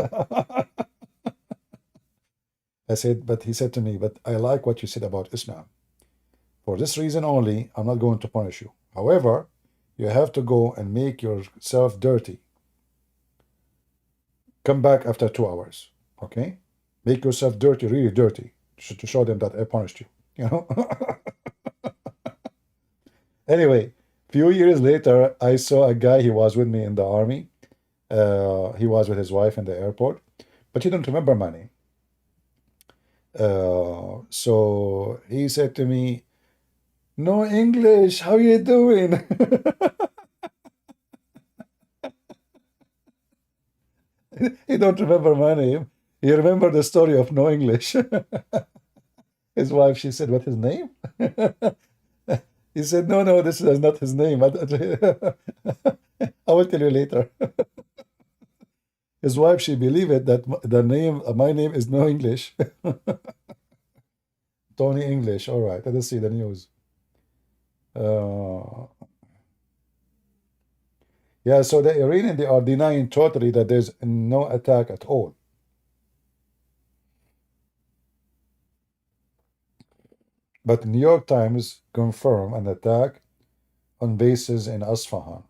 Speaker 1: I said, but he said to me, "But I like what you said about Islam. For this reason only, I'm not going to punish you. However, you have to go and make yourself dirty. Come back after 2 hours, okay? Make yourself dirty, really dirty, to show them that I punished you, Anyway, few years later, I saw a guy, he was with me in the army. He was with his wife in the airport, but he didn't remember my name. So he said to me, "No English, how you doing?" He don't remember my name. He remembered the story of no English. His wife, she said, "What, his name?" He said, "No, this is not his name. I will tell you later." His wife, she believed it that my name is no English. Tony English. All right, let us see the news. Yeah, so the Iranian, they are denying totally that there's no attack at all. But the New York Times confirmed an attack on bases in Isfahan.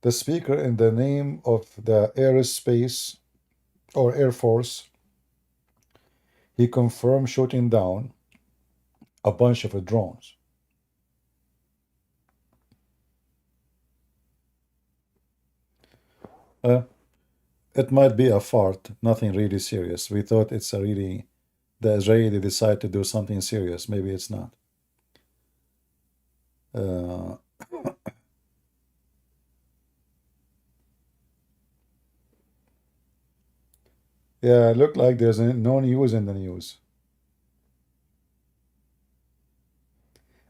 Speaker 1: The speaker, in the name of the aerospace or Air Force, he confirmed shooting down a bunch of drones. It might be a fart, nothing really serious. We thought it's the Israeli decide to do something serious. Maybe it's not. Yeah, it looked like there's no news in the news.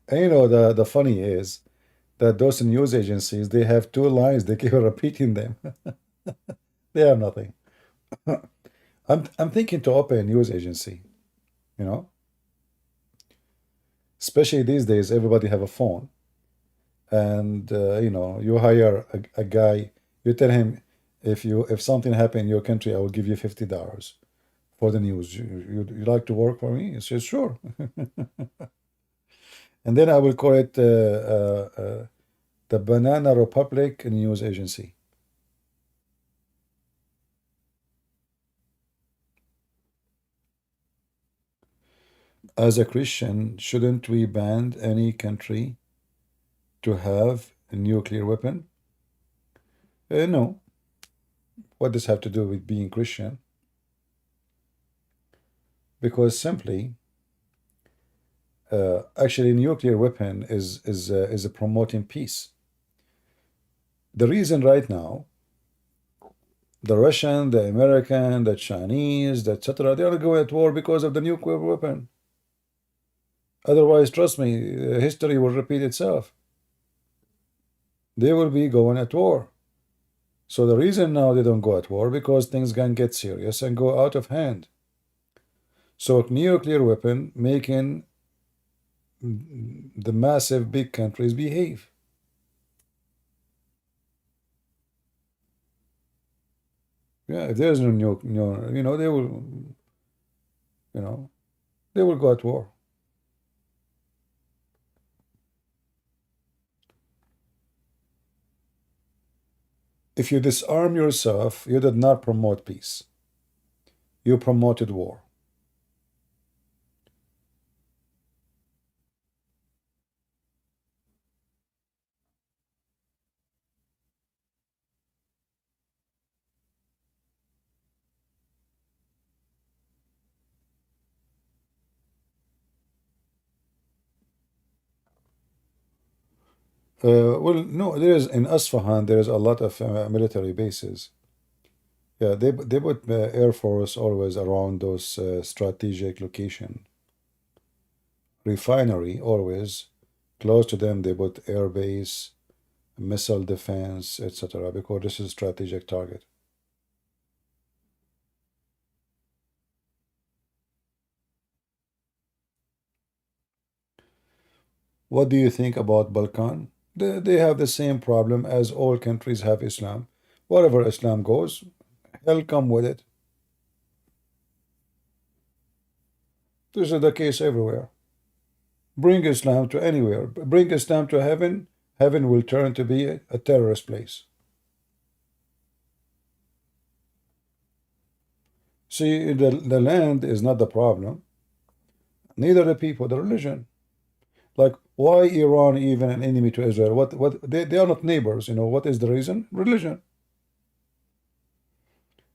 Speaker 1: And the funny is that those news agencies, they have two lines, they keep repeating them. They have nothing. I'm thinking to open a news agency, especially these days, everybody have a phone. And you hire a guy, you tell him, if something happened in your country, I will give you $50 for the news. You like to work for me? He says, "Sure." And then I will call it the Banana Republic News Agency. As a Christian, shouldn't we ban any country to have a nuclear weapon? No. What does have to do with being Christian? Because simply, actually, nuclear weapon is a promoting peace. The reason right now, the Russian, the American, the Chinese, etc., they are going at war because of the nuclear weapon. Otherwise, trust me, history will repeat itself. They will be going at war. So the reason now they don't go at war, because things can get serious and go out of hand. So nuclear weapon making the massive big countries behave. Yeah, if there's no they will, they will go at war. If you disarm yourself, you did not promote peace. You promoted war. Well, no, there is in Isfahan. There is a lot of military bases. Yeah, they put Air Force always around those strategic location. Refinery always close to them. They put air base, missile defense, etc. Because this is strategic target. What do you think about Balkan? They have the same problem as all countries have Islam. Wherever Islam goes, hell come with it. This is the case everywhere. Bring Islam to anywhere. Bring Islam to heaven. Heaven will turn to be a terrorist place. See, the land is not the problem. Neither the people, the religion. Like, why Iran even an enemy to Israel? What they are not neighbors, you know. What is the reason? Religion.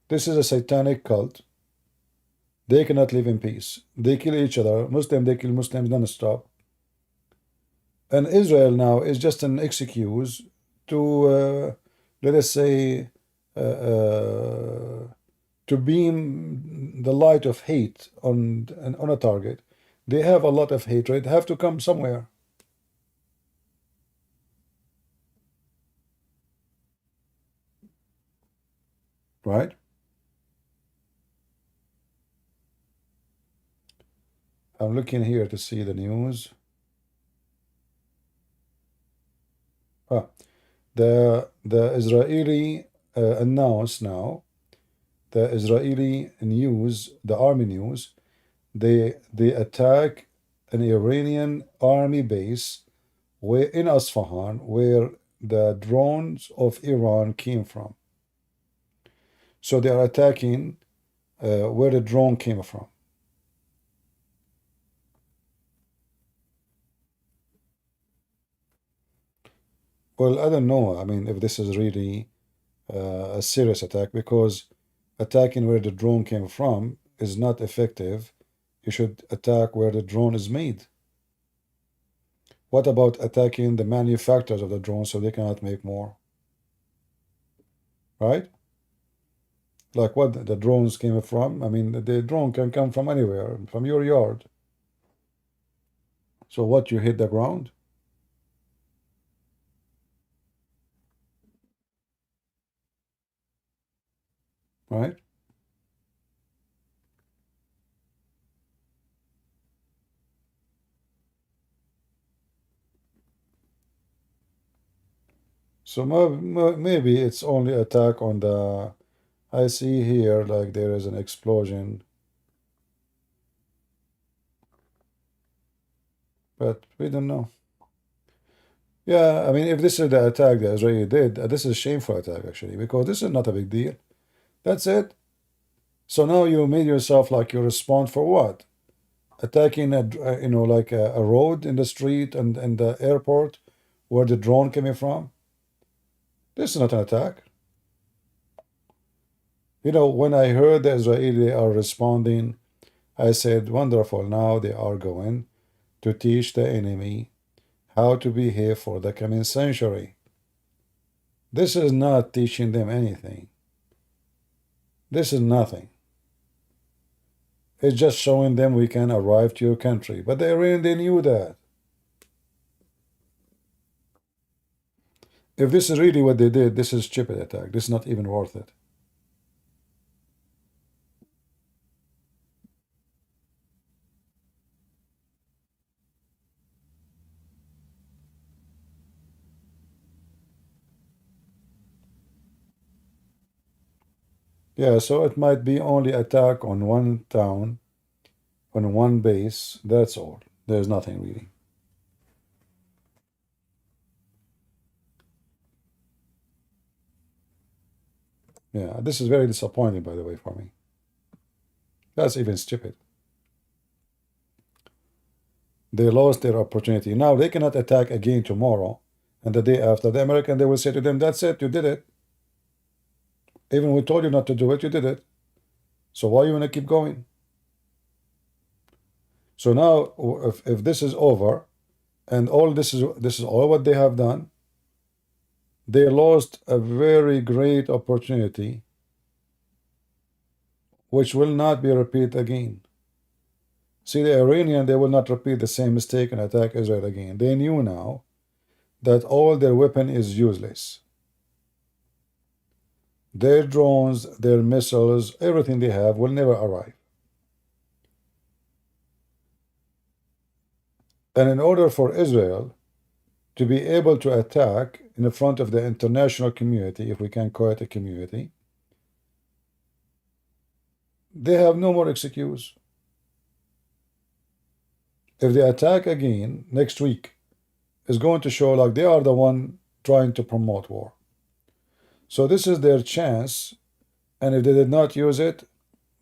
Speaker 1: This is a satanic cult. They cannot live in peace. They kill each other. They kill Muslims non-stop. And Israel now is just an excuse to, let us say, to beam the light of hate on a target. They have a lot of hatred. Have to come somewhere. Right? I'm looking here to see the news. The Israeli announced now, the Israeli news, the army news, they attack an Iranian army base where in Isfahan, where the drones of Iran came from. So they are attacking where the drone came from. Well, I don't know. I mean, if this is really a serious attack, because attacking where the drone came from is not effective. You should attack where the drone is made. What about attacking the manufacturers of the drone so they cannot make more? Right? Like what the drones came from? I mean, the drone can come from anywhere, from your yard. So what, you hit the ground? Right? So maybe it's only attack on the, I see here like there is an explosion. But we don't know. Yeah, I mean, if this is the attack that Israel did, this is a shameful attack actually, because this is not a big deal. That's it. So now you made yourself like you respond for what? Attacking you know, like a road in the street and the airport where the drone came from. This is not an attack. You know, when I heard the Israeli are responding, I said, wonderful, now they are going to teach the enemy how to behave for the coming century. This is not teaching them anything. This is nothing. It's just showing them we can arrive to your country. But they knew that. If this is really what they did, this is stupid attack. This is not even worth it. Yeah, so it might be only attack on one town, on one base. That's all. There's nothing really. Yeah, this is very disappointing, by the way, for me. That's even stupid. They lost their opportunity. Now they cannot attack again tomorrow and the day after. The American, they will say to them, that's it, you did it. Even we told you not to do it, you did it. So why you want to keep going? So now, if this is over, and all this is all what they have done, they lost a very great opportunity, which will not be repeated again. See, the Iranian, they will not repeat the same mistake and attack Israel again. They knew now that all their weapon is useless. Their drones, their missiles, everything they have will never arrive. And in order for Israel to be able to attack in front of the international community, if we can call it a community, they have no more excuse. If they attack again next week, it's going to show like they are the one trying to promote war. So this is their chance, and if they did not use it,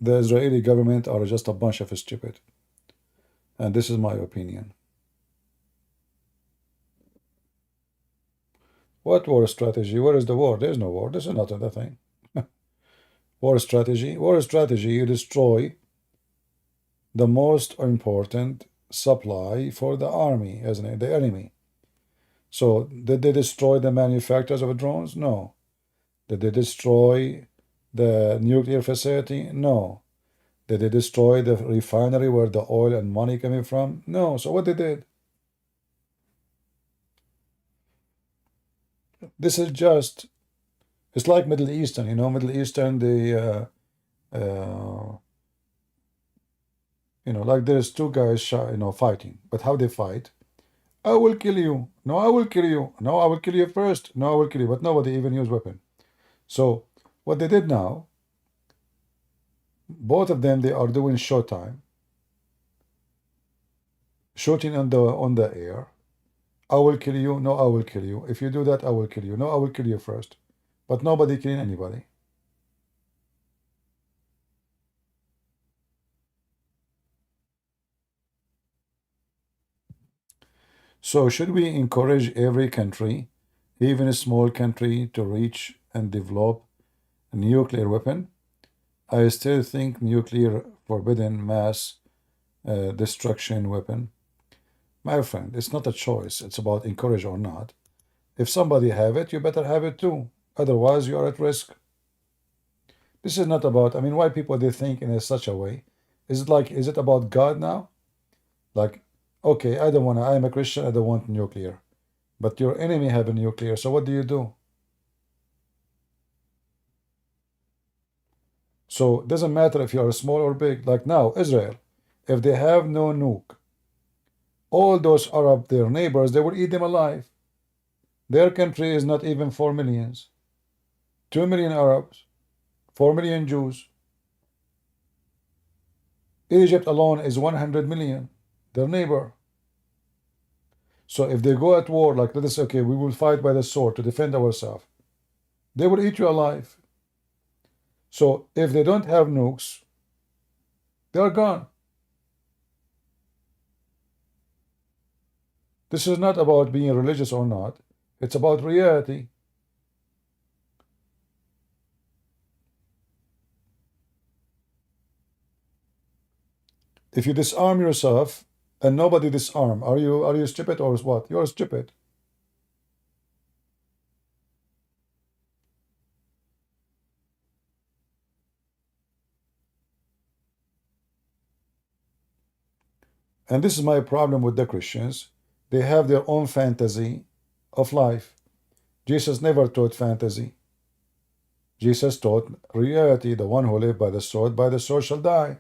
Speaker 1: the Israeli government are just a bunch of stupid. And this is my opinion. What war strategy? Where is the war? There's no war. This is not a thing. War strategy. War strategy, you destroy the most important supply for the army, isn't it? The enemy. So did they destroy the manufacturers of drones? No. Did they destroy the nuclear facility? No. Did they destroy the refinery where the oil and money coming from? No. So what they did? This is just, it's like Middle Eastern, you know, Middle Eastern, they, you know, like there's two guys, you know, fighting. But how they fight? I will kill you. No, I will kill you. No, I will kill you first. No, I will kill you. But nobody even use weapon. So what they did now, both of them, they are doing showtime, shooting on the air. I will kill you. No, I will kill you. If you do that, I will kill you. No, I will kill you first. But nobody killing anybody. So should we encourage every country, even a small country, to reach and develop a nuclear weapon? I still think nuclear forbidden mass destruction weapon. My friend, it's not a choice. It's about encourage or not. If somebody have it, you better have it too. Otherwise, you are at risk. This is not about, I mean, why people they think in such a way? Is it like, is it about God now? Like, okay, I don't want to, I am a Christian, I don't want nuclear. But your enemy have a nuclear, so what do you do? So it doesn't matter if you are small or big. Like now, Israel, if they have no nuke, all those Arab, their neighbors, they will eat them alive. Their country is not even 4 million. 2 million Arabs, 4 million Jews. Egypt alone is 100 million, their neighbor. So if they go at war, like let us say, okay, we will fight by the sword to defend ourselves, they will eat you alive. So if they don't have nukes, they are gone. This is not about being religious or not. It's about reality. If you disarm yourself and nobody disarm, are you stupid or what? You're stupid. And this is my problem with the Christians. They have their own fantasy of life. Jesus never taught fantasy. Jesus taught reality. The one who lives by the sword shall die.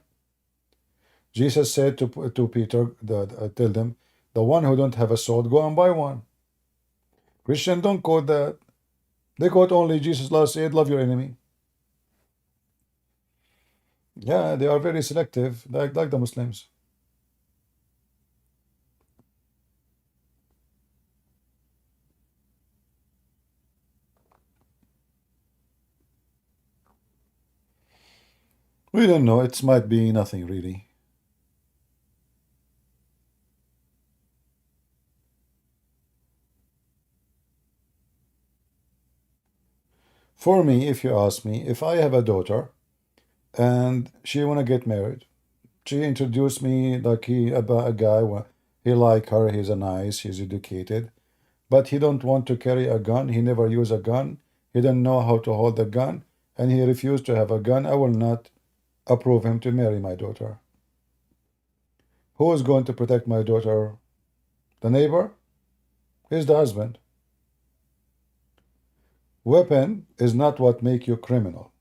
Speaker 1: Jesus said to Peter, tell them, the one who don't have a sword, go and buy one. Christians don't quote that. They quote only Jesus last said, love your enemy. Yeah, they are very selective, like the Muslims. We don't know. It might be nothing really. For me, if you ask me, if I have a daughter and she wanna get married, she introduced me like about a guy. He like her. He's a nice. He's educated, but he don't want to carry a gun. He never use a gun. He don't know how to hold a gun, and he refused to have a gun. I will not approve him to marry my daughter. Who is going to protect my daughter? The neighbor? He's the husband. Weapon is not what make you criminal.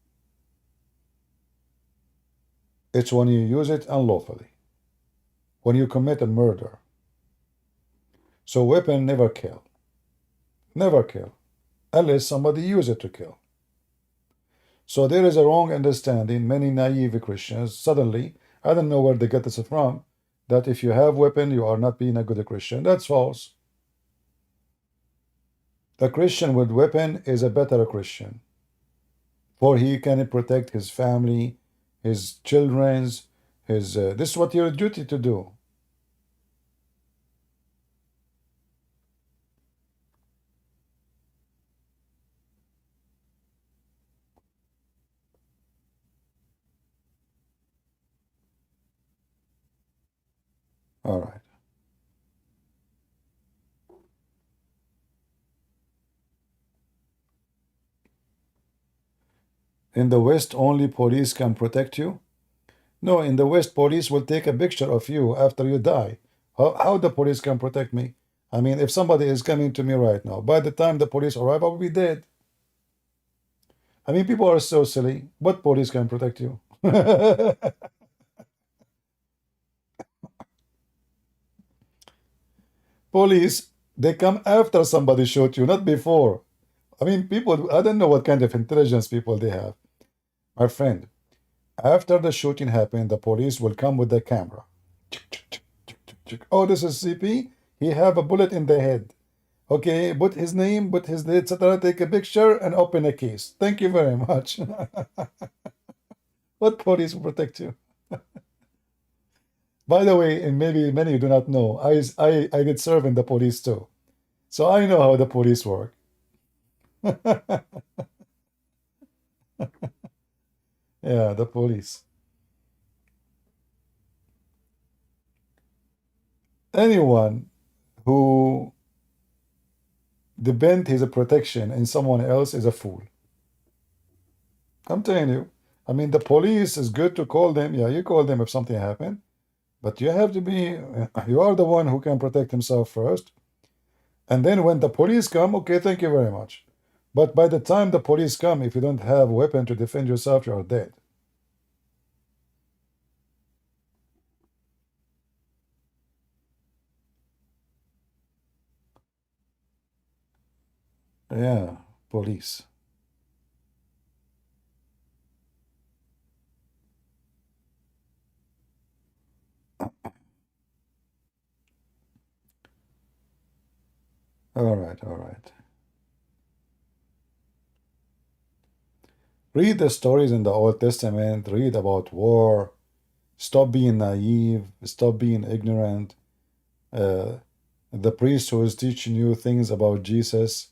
Speaker 1: It's when you use it unlawfully, when you commit a murder. So weapon never kill. Never kill, unless somebody use it to kill. So there is a wrong understanding. Many naive Christians, suddenly, I don't know where they get this from, that if you have weapon, you are not being a good Christian. That's false. A Christian with weapon is a better Christian, for he can protect his family, his children's, his. This is what your duty to do. All right. In the West, only police can protect you? No, in the West, police will take a picture of you after you die. How the police can protect me? I mean, if somebody is coming to me right now, by the time the police arrive, I will be dead. I mean, people are so silly. What police can protect you? Police, they come after somebody shot you, not before. I mean, people, I don't know what kind of intelligence people they have. My friend, after the shooting happened, the police will come with the camera. Oh, this is CP. He have a bullet in the head. Okay, put his name, put his etc. Take a picture and open a case. Thank you very much. What police will protect you? By the way, and maybe many do not know, I did serve in the police too, so I know how the police work. Yeah, the police. Anyone who depends his protection in someone else is a fool. I'm telling you. I mean, the police is good to call them. Yeah, you call them if something happened, but you have to be. You are the one who can protect himself first, and then when the police come, okay, thank you very much. But by the time the police come, if you don't have a weapon to defend yourself, you are dead. Yeah, police. All right, all right. Read the stories in the Old Testament, read about war. Stop being naive, stop being ignorant. The priest who is teaching you things about Jesus,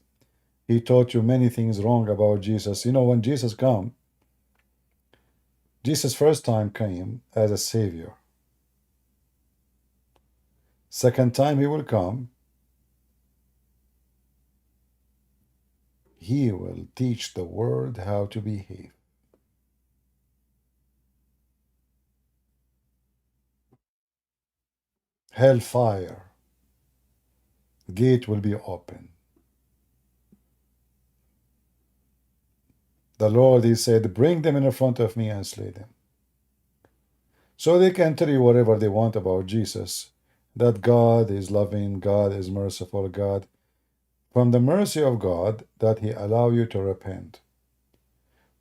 Speaker 1: he taught you many things wrong about Jesus. You know, when Jesus came, Jesus first time came as a savior. Second time he will come, he will teach the world how to behave. Hellfire, gate will be open. The Lord, he said, bring them in front of me and slay them. So they can tell you whatever they want about Jesus, that God is loving, God is merciful, God. From the mercy of God, that he allow you to repent.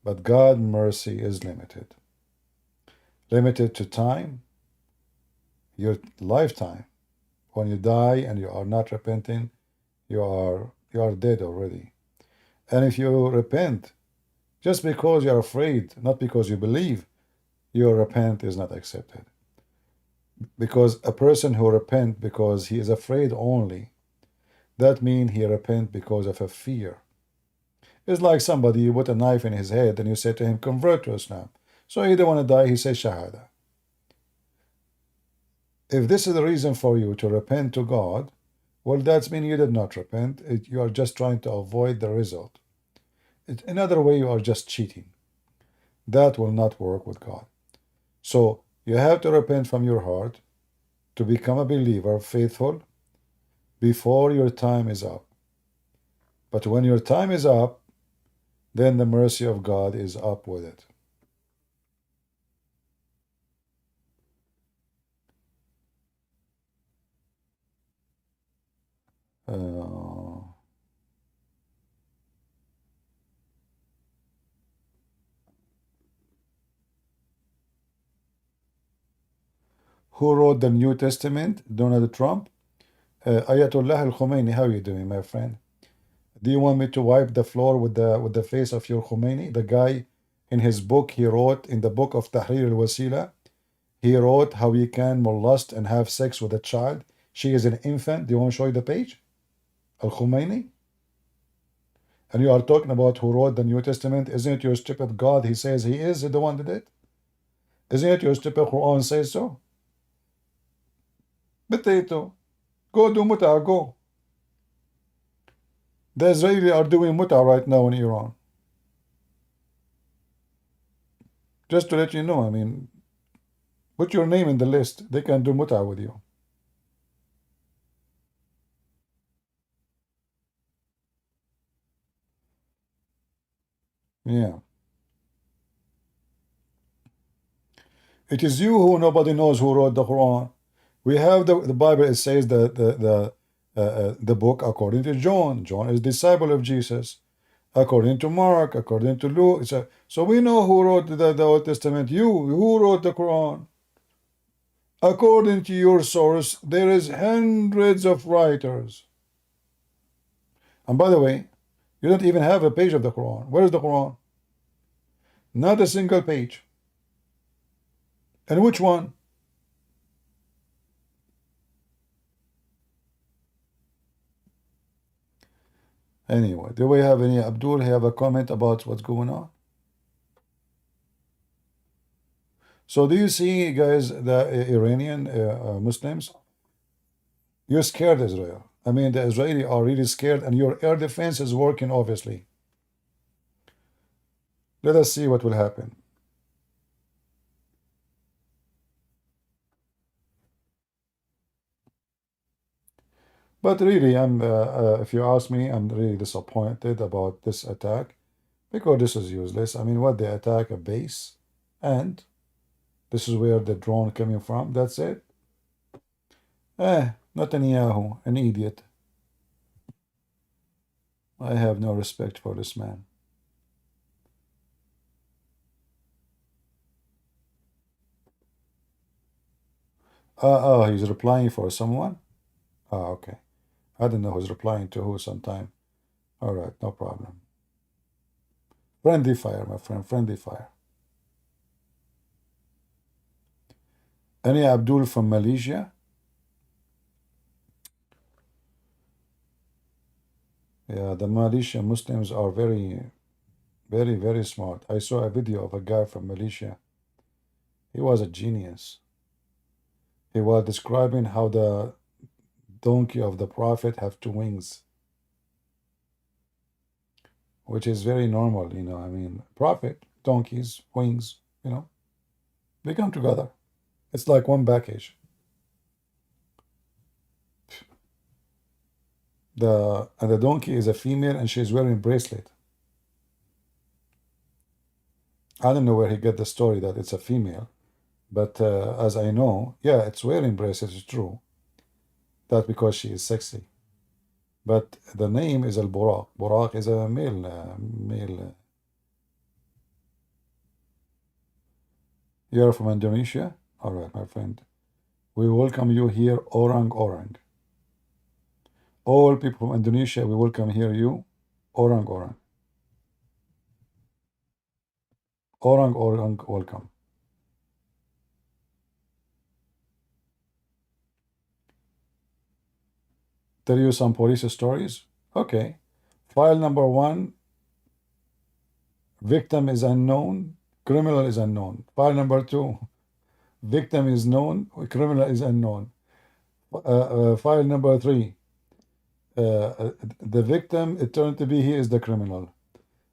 Speaker 1: But God's mercy is limited. Limited to time, your lifetime. When you die and you are not repenting, you are dead already. And if you repent, just because you're afraid, not because you believe, your repent is not accepted. Because a person who repent because he is afraid only, that means he repent because of a fear. It's like somebody, you put a knife in his head and you say to him, convert to Islam. So he don't want to die, he says Shahada. If this is the reason for you to repent to God, well, that means you did not repent. You are just trying to avoid the result. Another way, you are just cheating. That will not work with God. So you have to repent from your heart to become a believer, faithful, before your time is up. But when your time is up, then the mercy of God is up with it. Who wrote the New Testament? Donald Trump? Ayatollah al-Khomeini, how are you doing, my friend? Do you want me to wipe the floor with the face of your Khomeini? The guy, in his book, he wrote, in the book of Tahrir al-Wasila, he wrote how you can molest and have sex with a child. She is an infant. Do you want to show you the page? Al-Khomeini? And you are talking about who wrote the New Testament. Isn't it your stupid God? He says he is the one that did it. Isn't it your stupid Quran says so? Potato. Go do muta, go. The Israelis are doing muta right now in Iran. Just to let you know, I mean, put your name in the list. They can do muta with you. Yeah. It is you who nobody knows who wrote the Quran. We have the Bible. It says the book according to John. John is disciple of Jesus. According to Mark, according to Luke. So we know who wrote the Old Testament. Who wrote the Quran? According to your source, there is hundreds of writers. And by the way, you don't even have a page of the Quran. Where is the Quran? Not a single page. And which one? Anyway, do we have any, Abdul, have a comment about what's going on? So do you see, guys, the Iranian Muslims? You're scared, Israel. I mean, the Israelis are really scared, and your air defense is working, obviously. Let us see what will happen. But really, if you ask me, I'm really disappointed about this attack because this is useless. I mean, what, they attack a base, and this is where the drone coming from. That's it. Netanyahu, an idiot. I have no respect for this man. He's replying for someone? Okay. I don't know who's replying to who sometime. All right, no problem. Friendly fire, my friend, friendly fire. Any Abdul from Malaysia? Yeah, the Malaysian Muslims are very, very smart. I saw a video of a guy from Malaysia. He was a genius. He was describing how the donkey of the Prophet have two wings, which is very normal, you know. I mean, Prophet, donkeys, wings, you know, they come together. It's like one package. And the donkey is a female, and she's wearing a bracelet. I don't know where he got the story that it's a female, but as I know, yeah, it's wearing bracelets, it's true. That's because she is sexy. But the name is Al-Buraq. Buraq is a male. You're from Indonesia? All right, my friend. We welcome you here, Orang Orang. All people from Indonesia, we welcome here you, Orang Orang. Orang Orang, welcome. Tell you some police stories? Okay. File number 1, victim is unknown, criminal is unknown. File number 2, victim is known, criminal is unknown. File number 3, the victim, it turned to be he is the criminal.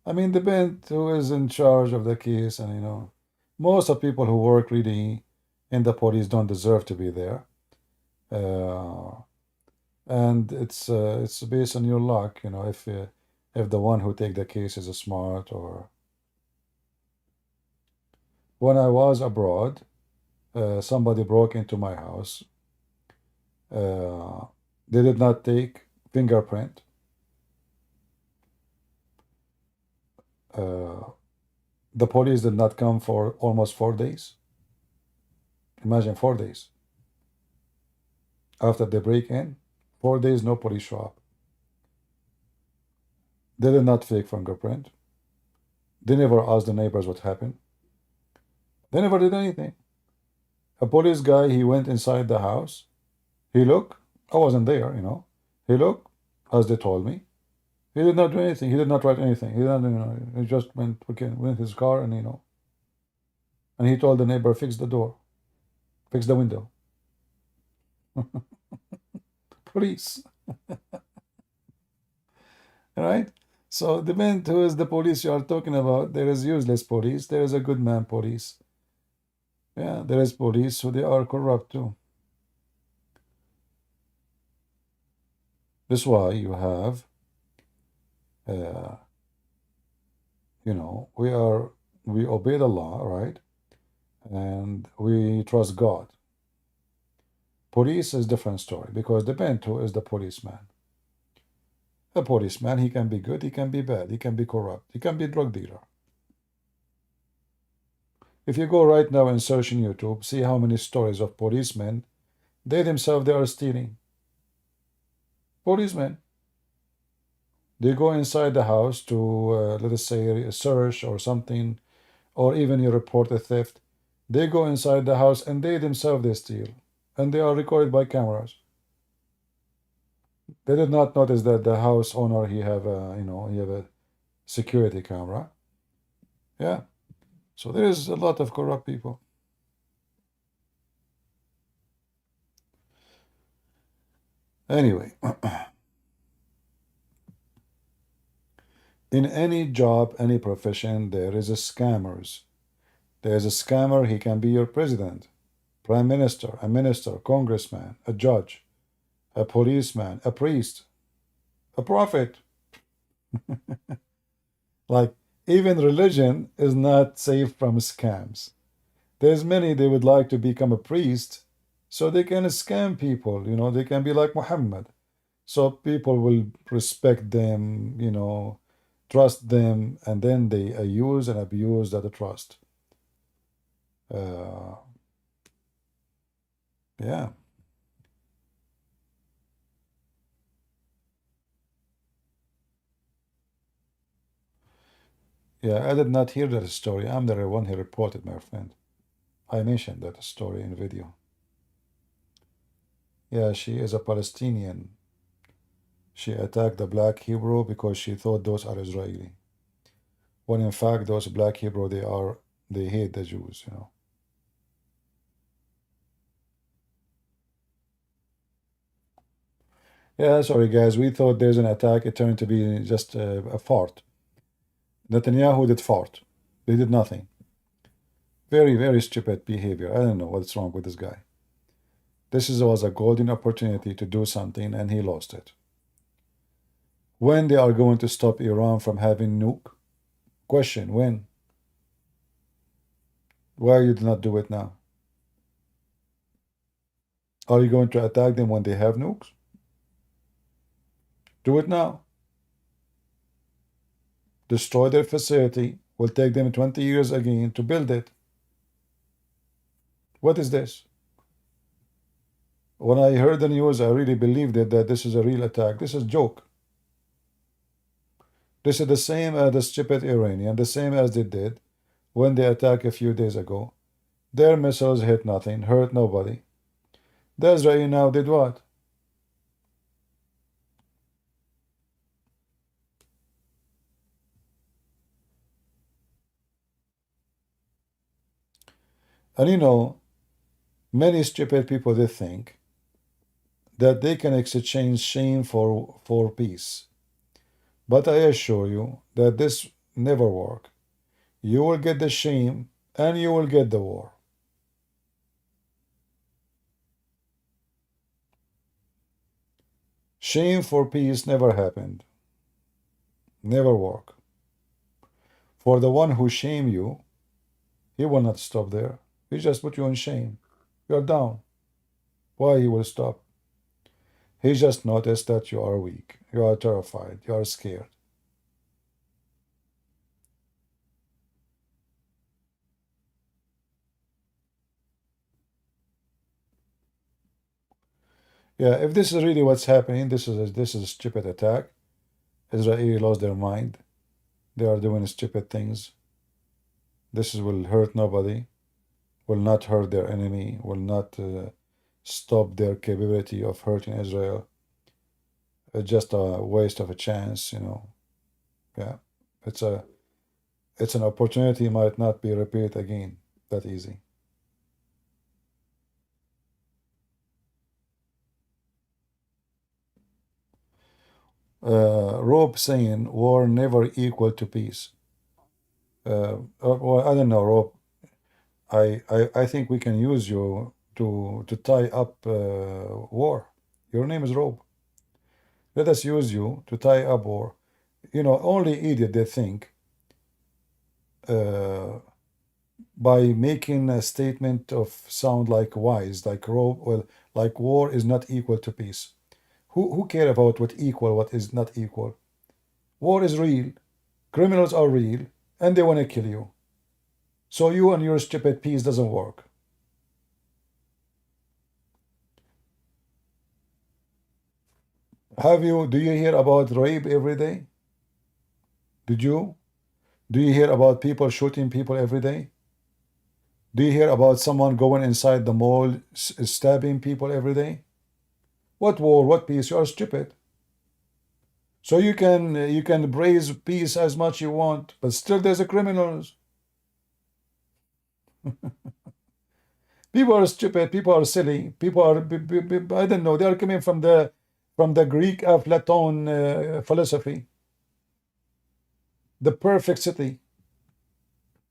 Speaker 1: I mean, depends who is in charge of the case, and most of people who work really in the police don't deserve to be there. And it's based on your luck, if the one who take the case is smart. Or when I was abroad, somebody broke into my house. They did not take fingerprint. The police did not come for almost 4 days. Imagine 4 days. After they break in, 4 days, no police show up. They did not take fingerprint. They never asked the neighbors what happened. They never did anything. A police guy, he went inside the house. He looked. I wasn't there, He looked, as they told me. He did not do anything. He did not write anything. He didn't, he just went his car, and and he told the neighbor, fix the door, fix the window. Police. All right? So depends who is the police you are talking about. There is useless police. There is a good man police. Yeah, there is police who they are corrupt too. That's why you have, we obey the law, right? And we trust God. Police is different story, because depends who is the policeman. A policeman, he can be good, he can be bad, he can be corrupt, he can be drug dealer. If you go right now and search in YouTube, see how many stories of policemen, they themselves, they are stealing. Policemen. They go inside the house to, let us say, search or something, or even you report a theft. They go inside the house and they themselves, they steal. And they are recorded by cameras. They did not notice that the house owner, he have a security camera. Yeah. So there is a lot of corrupt people. Anyway, in any job, any profession, there is a scammers. There is a scammer, he can be your president, prime minister, a minister, congressman, a judge, a policeman, a priest, a prophet. Like, even religion is not safe from scams. There's many, they would like to become a priest so they can scam people, they can be like Muhammad. So people will respect them, trust them, and then they use and abuse that trust. Yeah. Yeah, I did not hear that story. I'm the one who reported, my friend. I mentioned that story in video. Yeah, she is a Palestinian. She attacked the black Hebrew because she thought those are Israeli. When in fact, those black Hebrew, they hate the Jews, Yeah, sorry guys, we thought there's an attack. It turned to be just a fart. Netanyahu did fart. They did nothing. Very, very stupid behavior. I don't know what's wrong with this guy. This was a golden opportunity to do something, and he lost it. When they are going to stop Iran from having nuke? Question, when? Why you did not do it now? Are you going to attack them when they have nukes? Do it now. Destroy their facility. Will take them 20 years again to build it. What is this? When I heard the news, I really believed it, that this is a real attack. This is a joke. This is the same as the stupid Iranian, the same as they did when they attacked a few days ago. Their missiles hit nothing, hurt nobody. The Israeli now did what? And you know, many stupid people, they think that they can exchange shame for peace. But I assure you that this never work. You will get the shame and you will get the war. Shame for peace never happened. Never work. For the one who shame you, he will not stop there. He just put you in shame. You're down. Why he will stop? He just noticed that you are weak. You are terrified. You are scared. Yeah, if this is really what's happening, this is a stupid attack. Israeli lost their mind. They are doing stupid things. This will hurt nobody, will not hurt their enemy, will not stop their capability of hurting Israel. It's just a waste of a chance, you know. Yeah, it's an opportunity might not be repeated again that easy. Rob saying war never equal to peace. Well, I don't know, Rob. I think we can use you to tie up war. Your name is Rob. Let us use you to tie up war. You know, only idiot they think by making a statement of sound like wise, like Rob, well, like war is not equal to peace. Who care about what equal, what is not equal? War is real, criminals are real, and they want to kill you. So you and your stupid peace doesn't work. Do you hear about rape every day? Did you? Do you hear about people shooting people every day? Do you hear about someone going inside the mall stabbing people every day? What war, what peace? You are stupid. So you can praise peace as much you want, but still there's a criminals. People are stupid, people are silly, people are, I don't know, they are coming from the Greek Aflaton philosophy. The perfect city.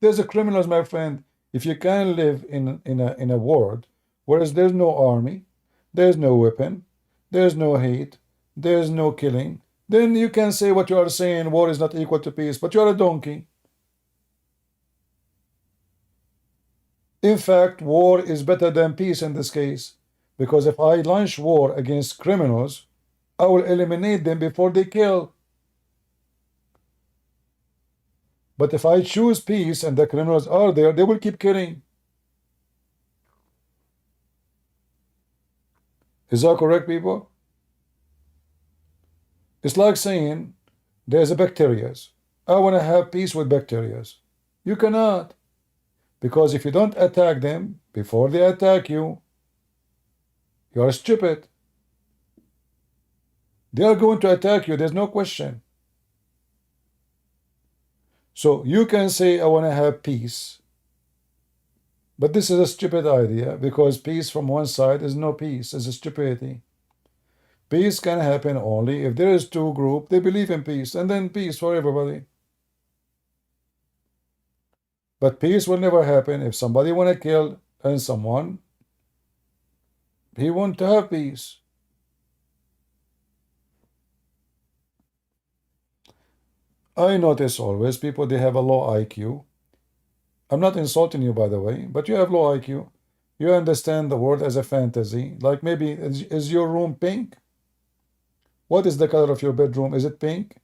Speaker 1: There's a criminals, my friend. If you can live in a world where there's no army, there's no weapon, there's no hate, there's no killing, then you can say what you are saying, war is not equal to peace, but you are a donkey. In fact, war is better than peace in this case, because if I launch war against criminals, I will eliminate them before they kill. But if I choose peace and the criminals are there, they will keep killing. Is that correct, people? It's like saying there's a bacteria. I want to have peace with bacteria. You cannot. Because if you don't attack them before they attack you, you are stupid. They are going to attack you, there's no question. So you can say, I want to have peace. But this is a stupid idea, because peace from one side is no peace, it's a stupidity. Peace can happen only if there is two groups, they believe in peace, and then peace for everybody. But peace will never happen if somebody want to kill and someone, he want to have peace. I notice always people, they have a low IQ. I'm not insulting you, by the way, but you have low IQ. You understand the world as a fantasy. Like maybe, is your room pink? What is the color of your bedroom? Is it pink?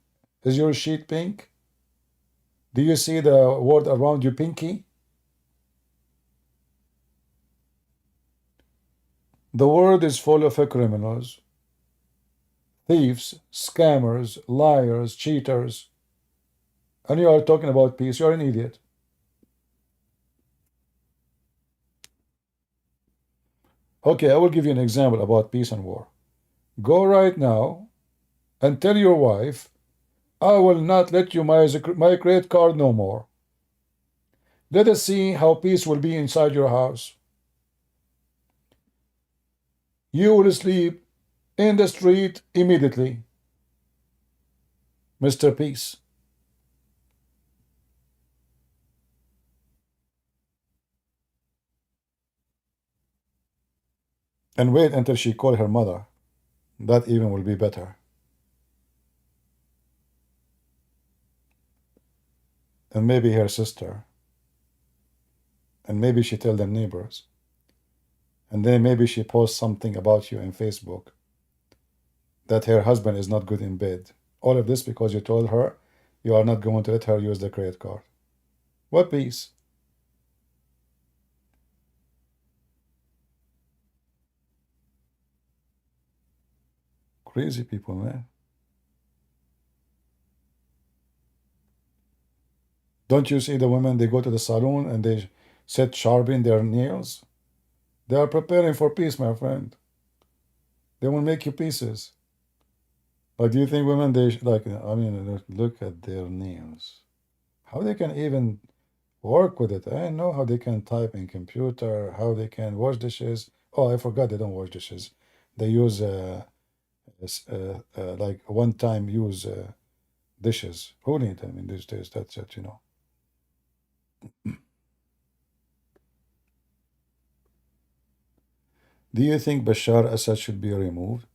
Speaker 1: Is your sheet pink? Do you see the world around you pinky? The world is full of criminals, thieves, scammers, liars, cheaters. And you are talking about peace. You're an idiot. Okay, I will give you an example about peace and war. Go right now and tell your wife, I will not let you my credit card no more.
Speaker 5: Let us see how peace will be inside your house. You will sleep in the street immediately. Mr. Peace. And wait until she call her mother. That even will be better. And maybe her sister. And maybe she tell the neighbors. And then maybe she posts something about you in Facebook that her husband is not good in bed. All of this because you told her you are not going to let her use the credit card. What peace? Crazy people, man. Don't you see the women, they go to the salon and they sit sharpening their nails? They are preparing for peace, my friend. They will make you pieces. Like, do you think women, they, like, I mean, look at their nails. How they can even work with it. I don't know how they can type in computer, how they can wash dishes. Oh, I forgot they don't wash dishes. They use like one-time use dishes. Who need them in these days? That's it, you know. Do you think Bashar Assad should be removed?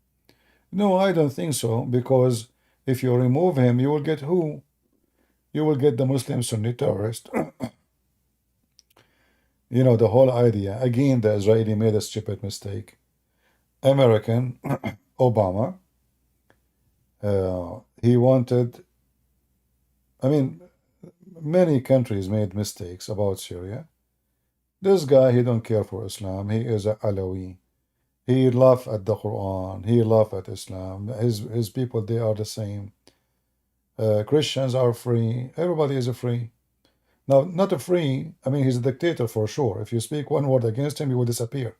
Speaker 5: No, I don't think so, because if you remove him, you will get who? You will get the Muslim Sunni terrorist. You know, the whole idea. Again, the Israeli made a stupid mistake. American, Obama, he wanted, I mean, many countries made mistakes about Syria. This guy, he don't care for Islam. He is a Alawi. He laugh at the Quran. He laugh at Islam. His people, they are the same. Christians are free. Everybody is free. Now, not a free, I mean, he's a dictator for sure. If you speak one word against him, he will disappear.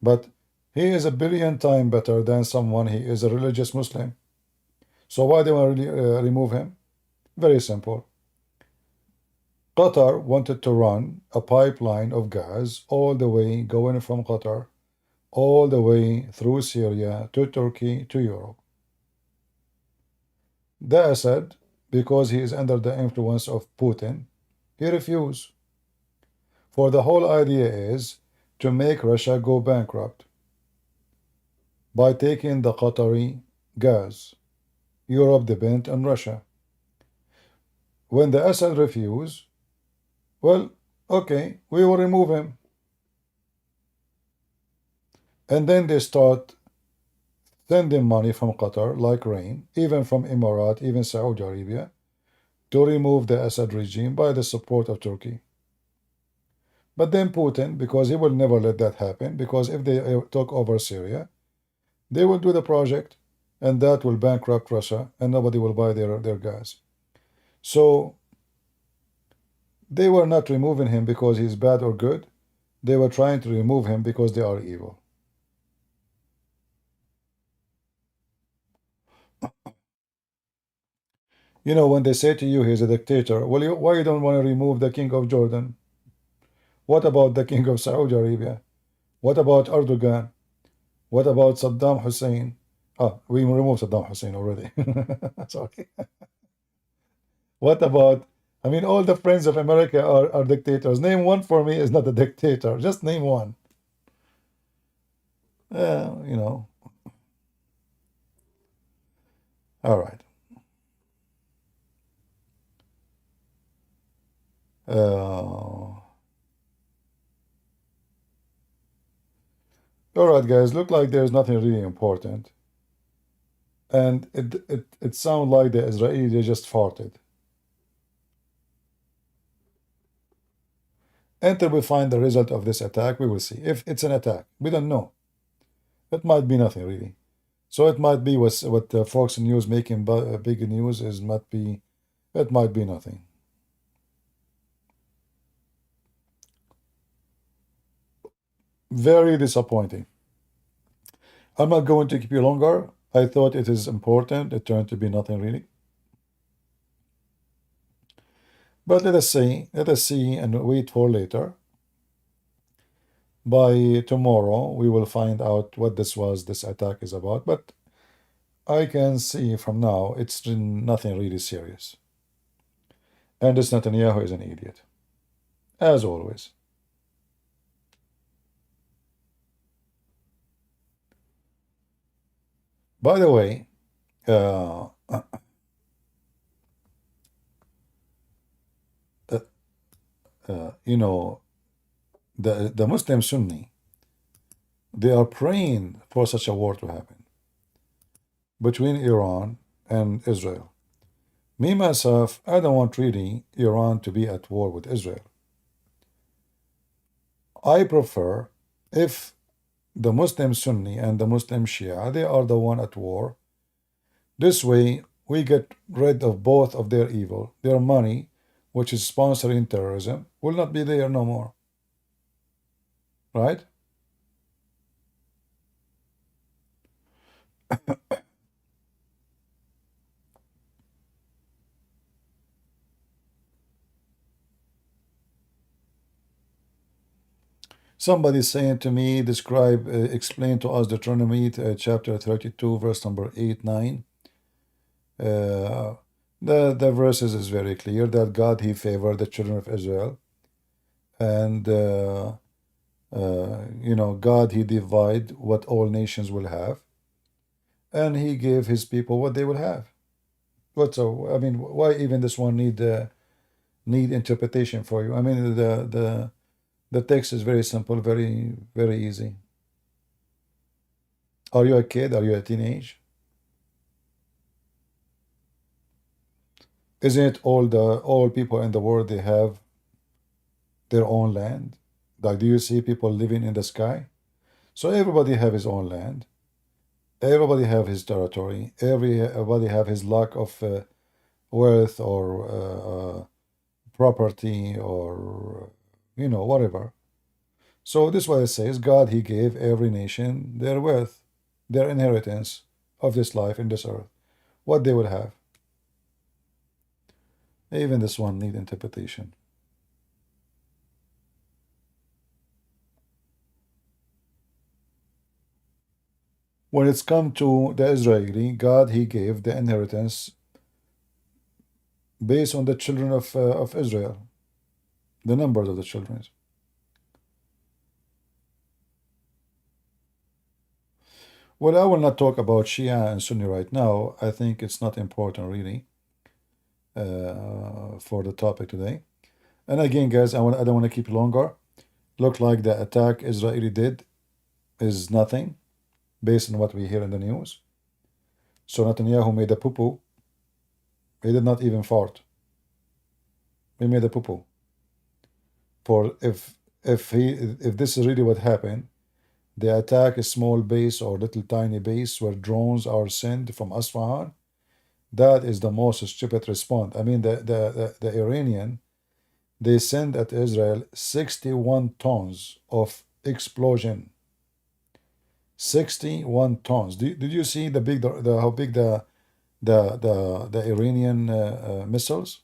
Speaker 5: But he is a billion times better than someone. He is a religious Muslim. So why do they want to remove him? Very simple. Qatar wanted to run a pipeline of gas all the way going from Qatar all the way through Syria to Turkey to Europe. The Assad, because he is under the influence of Putin, he refused. For the whole idea is to make Russia go bankrupt by taking the Qatari gas. Europe depends on Russia. When the Assad refused, well, okay, we will remove him. And then they start sending money from Qatar like rain, even from Emirat, even Saudi Arabia, to remove the Assad regime by the support of Turkey. But then Putin, because he will never let that happen, because if they took over Syria, they will do the project, and that will bankrupt Russia, and nobody will buy their gas. So they were not removing him because he's bad or good. They were trying to remove him because they are evil. You know, when they say to you he's a dictator, well, why you don't want to remove the king of Jordan? What about the king of Saudi Arabia? What about Erdogan? What about Saddam Hussein? Oh, we removed Saddam Hussein already. Sorry. What about, I mean, all the friends of America are dictators. Name one for me is not a dictator. Just name one. You know. All right. All right, guys, look like there's nothing really important. And it sounds like the Israelis, they just farted. Until we find the result of this attack, we will see. If it's an attack, we don't know. It might be nothing, really. So it might be what Fox News making big news is, it might be nothing. Very disappointing. I'm not going to keep you longer. I thought it is important. It turned to be nothing really. But let us see and wait for later. By tomorrow, we will find out what this attack is about. But I can see from now it's nothing really serious. And this Netanyahu is an idiot, as always. By the way, you know, the Muslim Sunni, they are praying for such a war to happen between Iran and Israel. Me, myself, I don't want really Iran to be at war with Israel. I prefer if the Muslim Sunni and the Muslim Shia, they are the one at war. This way, we get rid of both of their evil. Their money, which is sponsoring terrorism, will not be there no more. Right? Somebody saying to me, explain to us Deuteronomy chapter 32, verse number 8, 9. The verses is very clear that God, he favored the children of Israel. And, you know, God, he divide what all nations will have. And he gave his people what they will have. I mean, why even this one need interpretation for you? I mean, the text is very simple, very, very easy. Are you a kid? Are you a teenage? Isn't it all people in the world, they have their own land? Like, do you see people living in the sky? So everybody have his own land. Everybody have his territory. Everybody have his lack of wealth or property or, you know, whatever. So this is what it says. God, he gave every nation their wealth, their inheritance of this life in this earth, what they will have. Even this one need interpretation. When it's come to the Israeli, God, he gave the inheritance based on the children of Israel, the numbers of the children. Well, I will not talk about Shia and Sunni right now. I think it's not important really for the topic today. And again, guys, I don't want to keep longer. Look like the attack Israeli did is nothing based on what we hear in the news. So Netanyahu made a poo-poo. He did not even fart. He made a poo-poo. For if this is really what happened, the attack a small base or little tiny base where drones are sent from Asfahan, that is the most stupid response. I mean, the Iranian, they send at Israel 61 tons of explosion. 61 tons. Did you see how big the Iranian missiles?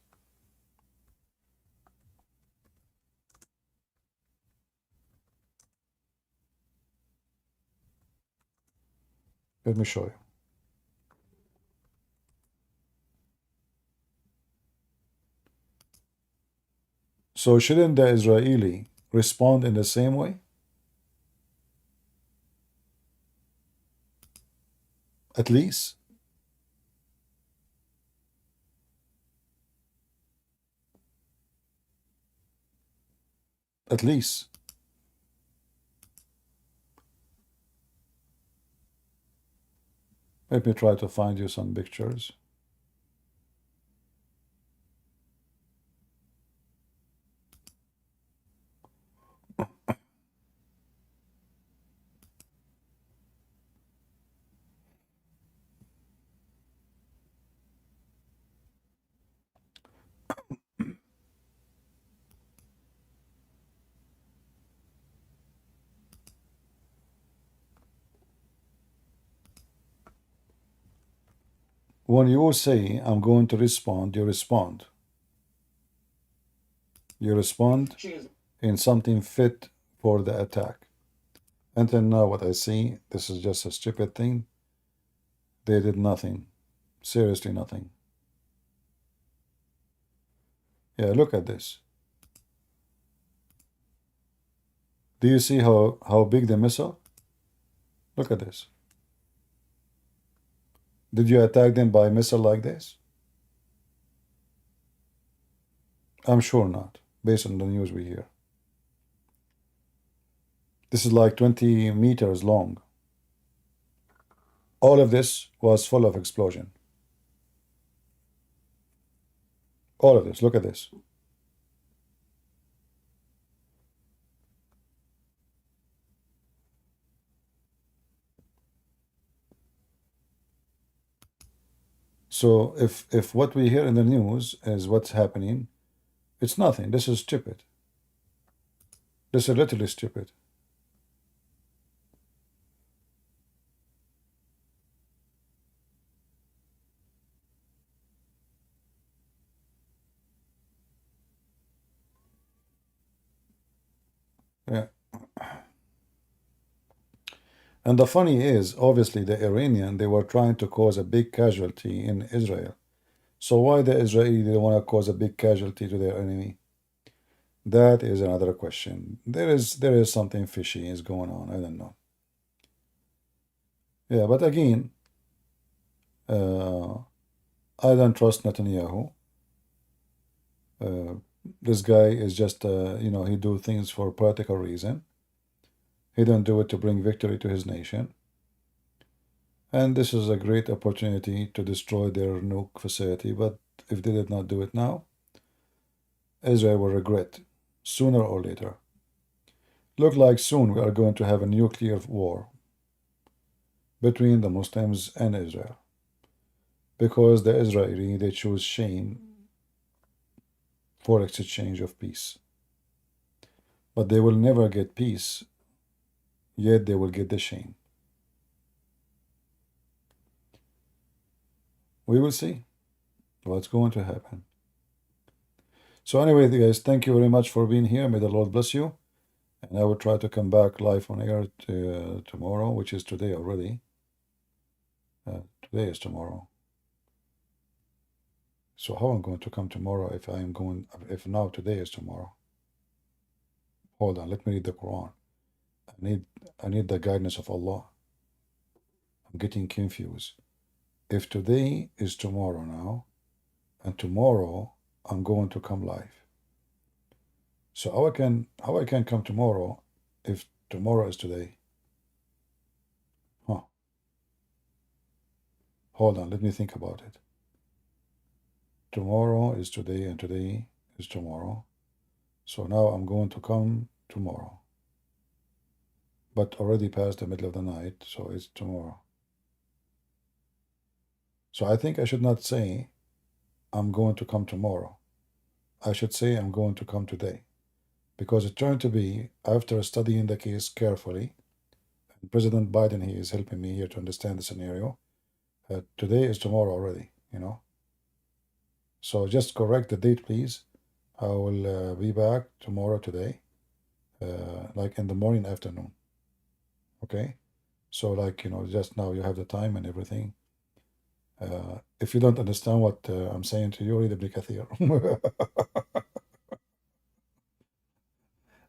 Speaker 5: Let me show you. So shouldn't the Israeli respond in the same way? At least. At least. Let me try to find you some pictures. When you say, I'm going to respond, you respond.
Speaker 1: You respond in something fit for the attack. Until now, what I see, this is just a stupid thing. They did nothing. Seriously, nothing. Yeah, look at this. Do you see how big the missile? Look at this. Did you attack them by missile like this? I'm sure not, based on the news we hear. This is like 20 meters long. All of this was full of explosion. All of this, look at this. So if what we hear in the news is what's happening, it's nothing. This is stupid. This is literally stupid. Yeah. And the funny is, obviously, the Iranian, they were trying to cause a big casualty in Israel. So why the Israeli, they want to cause a big casualty to their enemy? That is another question. There is something fishy is going on. I don't know. Yeah, but again, I don't trust Netanyahu. This guy is just, he do things for political reason. He don't do it to bring victory to his nation. And this is a great opportunity to destroy their nuke facility. But if they did not do it now, Israel will regret sooner or later. Look like soon we are going to have a nuclear war between the Muslims and Israel. Because the Israeli, they choose shame for exchange of peace. But they will never get peace, yet they will get the shame. We will see what's going to happen. So anyway, guys, thank you very much for being here. May the Lord bless you. And I will try to come back live on air tomorrow, which is today already. Today is tomorrow. So how I'm going to come tomorrow if now today is tomorrow? Hold on, let me read the Quran. I need the guidance of Allah. I'm getting confused. If today is tomorrow now, and tomorrow I'm going to come live. So how I can come tomorrow if tomorrow is today? Huh. Hold on, let me think about it. Tomorrow is today and today is tomorrow. So now I'm going to come tomorrow. But already past the middle of the night, so it's tomorrow. So I think I should not say I'm going to come tomorrow. I should say I'm going to come today. Because it turned to be, after studying the case carefully, and President Biden, he is helping me here to understand the scenario, today is tomorrow already, So just correct the date, please. I will be back tomorrow today, like in the morning, afternoon. Okay? So like, just now you have the time and everything. If you don't understand what I'm saying to you, read Ibn Kathir.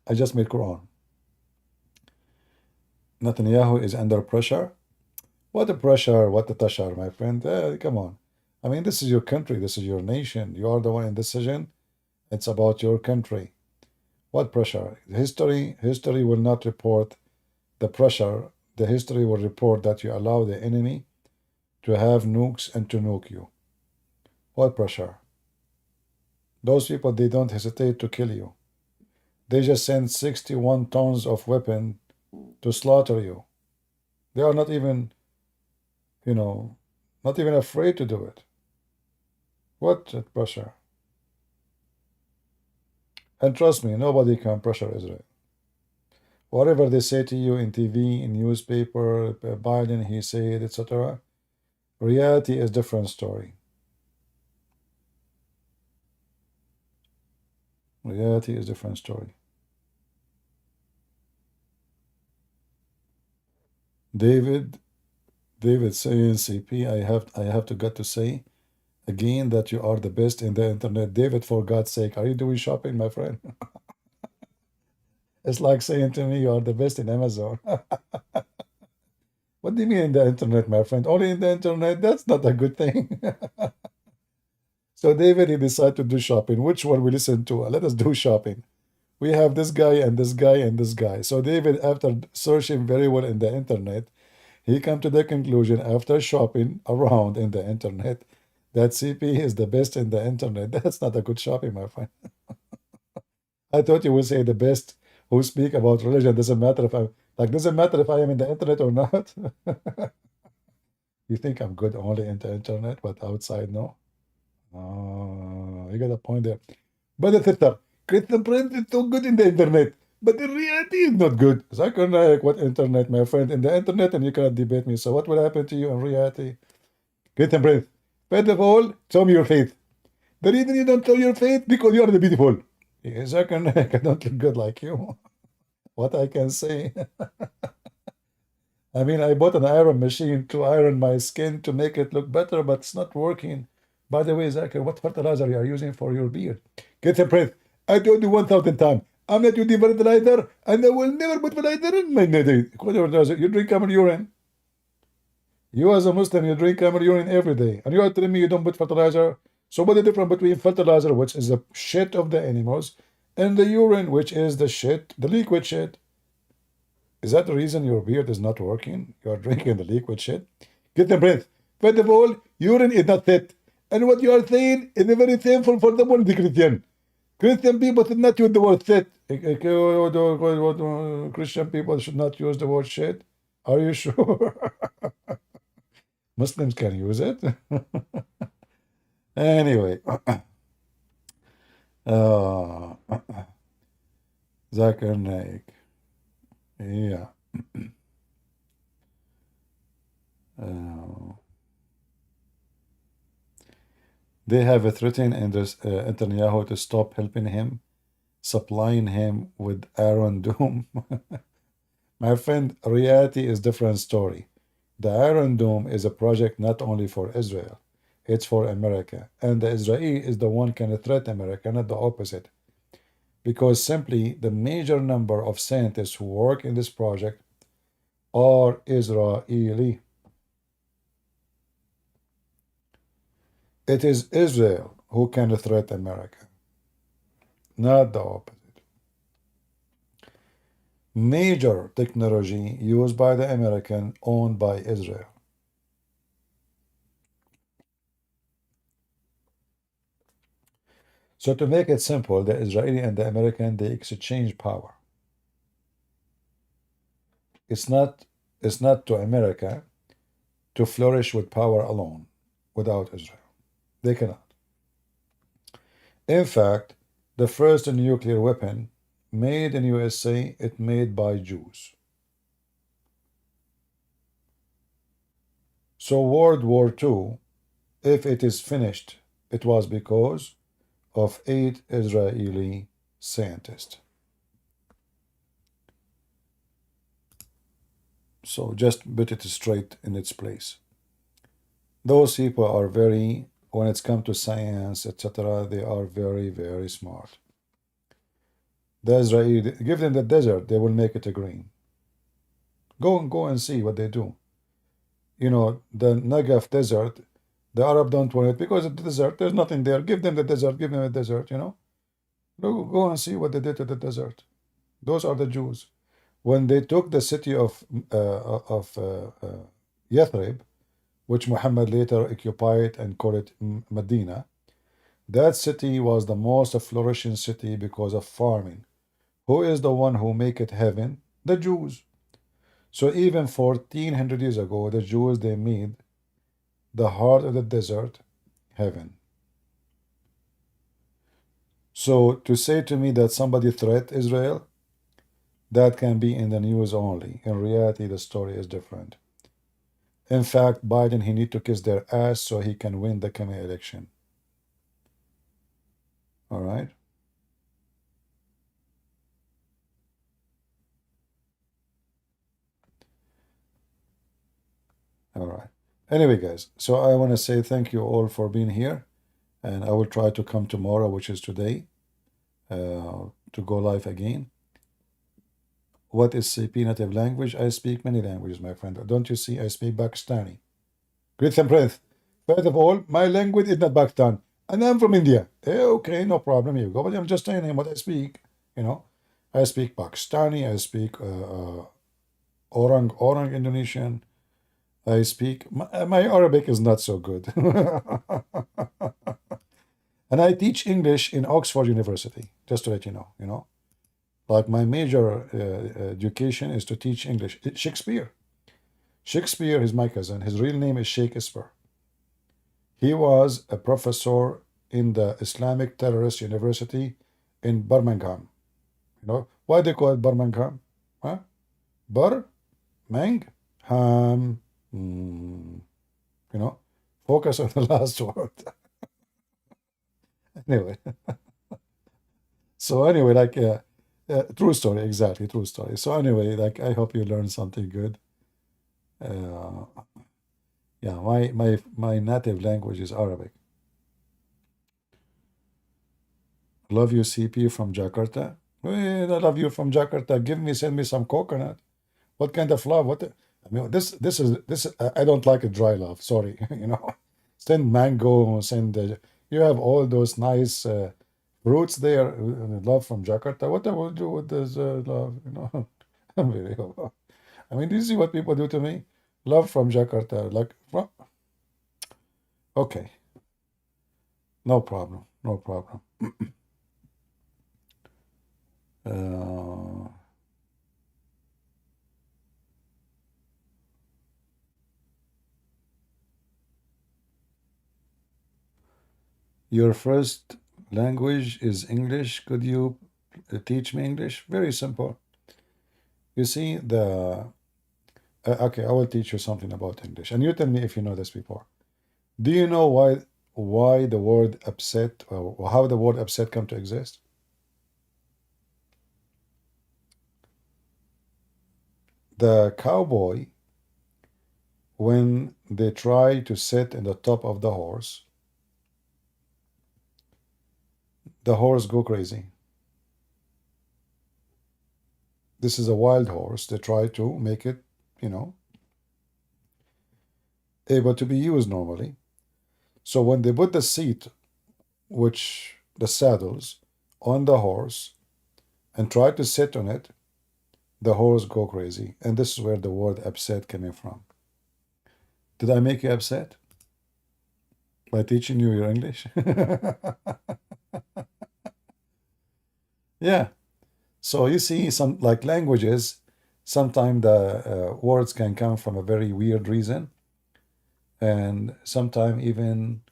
Speaker 1: I just made Quran. Netanyahu is under pressure. What a pressure, what a tashar, my friend. Come on. I mean, this is your country. This is your nation. You are the one in decision. It's about your country. What pressure? History will not report the pressure. The history will report that you allow the enemy to have nukes and to nuke you. What pressure? Those people, they don't hesitate to kill you. They just send 61 tons of weapon to slaughter you. They are not even, not even afraid to do it. What pressure? And trust me, nobody can pressure Israel. Whatever they say to you in TV, in newspaper, Biden, he said, etc., reality is a different story.
Speaker 5: Reality is a different story. David saying, CP, I have to say again that you are the best in the internet. David, for God's sake, are you doing shopping, my friend? It's like saying to me you are the best in Amazon. What do you mean in the internet, my friend? Only in the internet? That's not a good thing. So David, he decided to do shopping. Which one we listen to? Let us do shopping. We have this guy and this guy and this guy. So David, after searching very well in the internet, he come to the conclusion after shopping around in the internet that CP is the best in the internet. That's not a good shopping, my friend. I thought you would say the best who speak about religion. Doesn't matter if doesn't matter if I am in the internet or not. You think I'm good only in the internet, but outside no? Oh, you got a point there. But the sister, Christian Prince is so good in the internet, but in reality is not good. Zakir Naik, what internet, my friend? In the internet, and you cannot debate me. So what will happen to you in reality? Christian Prince, first of all, show me your faith. The reason you don't show your faith, because you are the beautiful. Zakir Naik, I don't look good like you. What I can say. I mean, I bought an iron machine to iron my skin to make it look better, but it's not working. By the way, Zakir, what fertilizer you are using for your beard? Get a breath. I told you 1,000 times. I'm not using fertilizer, and I will never put fertilizer in my native. You drink camel urine. You as a Muslim, you drink camel urine every day, and you are telling me you don't put fertilizer. So what's the difference between fertilizer, which is the shit of the animals, and the urine, which is the shit, the liquid shit? Is that the reason your beard is not working? You are drinking the liquid shit? Get the breath. First of all, urine is not fit. And what you are saying is very painful for the Christian. Christian people should not use the word shit. Christian people should not use the word shit. Are you sure? Muslims can use it. Anyway. Zakir Naik. Yeah. They have threatened Netanyahu to stop helping him, supplying him with Iron Dome. My friend, reality is a different story. The Iron Dome is a project not only for Israel, it's for America. And the Israeli is the one can threat America, not the opposite. Because simply the major number of scientists who work in this project are Israeli. It is Israel who can threat America, not the opposite. Major technology used by the American, owned by Israel. So to make it simple, the Israeli and the American, they exchange power. It's not to America to flourish with power alone, without Israel. They cannot. In fact, the first nuclear weapon made in USA, it made by Jews. So World War II, if it is finished, it was because of 8 Israeli scientists. So just put it straight in its place. Those people are very, when it's come to science, etc., they are very, very smart. The Israeli, give them the desert, they will make it a green. Go and see what they do. You know, the Negev desert, the Arab don't want it because of the desert. There's nothing there. Give them the desert. Give them the desert, you know. Go and see what they did to the desert. Those are the Jews. When they took the city of Yathrib, which Muhammad later occupied and called it Medina, that city was the most flourishing city because of farming. Who is the one who make it heaven? The Jews. So even 1400 years ago, the Jews, they made the heart of the desert heaven. So to say to me that somebody threat Israel, that can be in the news only. In reality, the story is different. In fact, Biden, he need to kiss their ass so he can win the coming election. All right? Anyway, guys, so I want to say thank you all for being here, and I will try to come tomorrow, which is today, to go live again. What is CP native language? I speak many languages, my friend. Don't you see? I speak Pakistani. Great and breath. First of all, my language is not Pakistan, and I'm from India. Okay, no problem. You go, but I'm just telling you what I speak. You know, I speak Pakistani. I speak Orang Indonesian. I speak. My Arabic is not so good. And I teach English in Oxford University, just to let you know, Like my major education is to teach English. Shakespeare. Shakespeare is my cousin. His real name is Shakespeare. He was a professor in the Islamic Terrorist University in Birmingham. Why they call it Birmingham? Huh? Birmingham. Focus on the last word. Anyway. So anyway, like true story, exactly, true story. So anyway, like I hope you learned something good. Yeah, my native language is Arabic. Love you, CP from Jakarta. Well, I love you from Jakarta. Send me some coconut. What kind of love? I mean, this is. I don't like a dry love. Sorry, Send mango. You have all those nice fruits there. Love from Jakarta. What I will do with this love? I'm very. I mean, do you see what people do to me? Love from Jakarta. Okay. No problem. No problem. Your first language is English. Could you teach me English? Very simple. You see, okay, I will teach you something about English. And you tell me if you know this before. Do you know why the word upset, or how the word upset come to exist? The cowboy, when they try to sit in the top of the horse go crazy. This is a wild horse. They try to make it, able to be used normally. So when they put the seat, which the saddles, on the horse and try to sit on it, the horse go crazy. And this is where the word upset coming from. Did I make you upset by teaching you your English? Yeah. So you see, some like languages, sometimes the words can come from a very weird reason, and sometimes even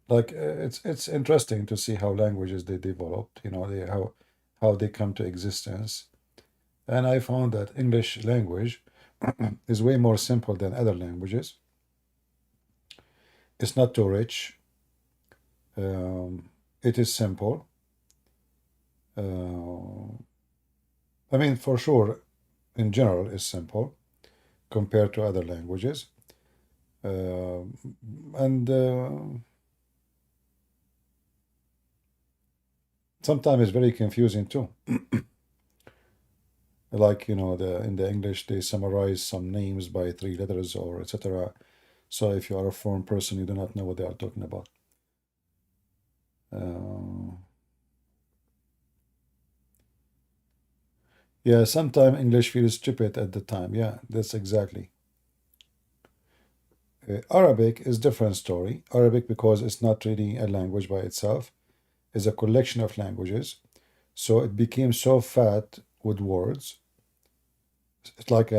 Speaker 5: it's interesting to see how languages they developed, how they come to existence. And I found that English language is way more simple than other languages. It's not too rich. It is simple. I mean, for sure, in general, it's simple compared to other languages. And sometimes it's very confusing too. Like, in the English, they summarize some names by 3 letters or etc. So if you are a foreign person, you do not know what they are talking about. Yeah, sometimes English feels stupid at the time. Yeah, that's exactly. Arabic is different story. Arabic, because it's not really a language by itself, is a collection of languages. So it became so fat with words. It's like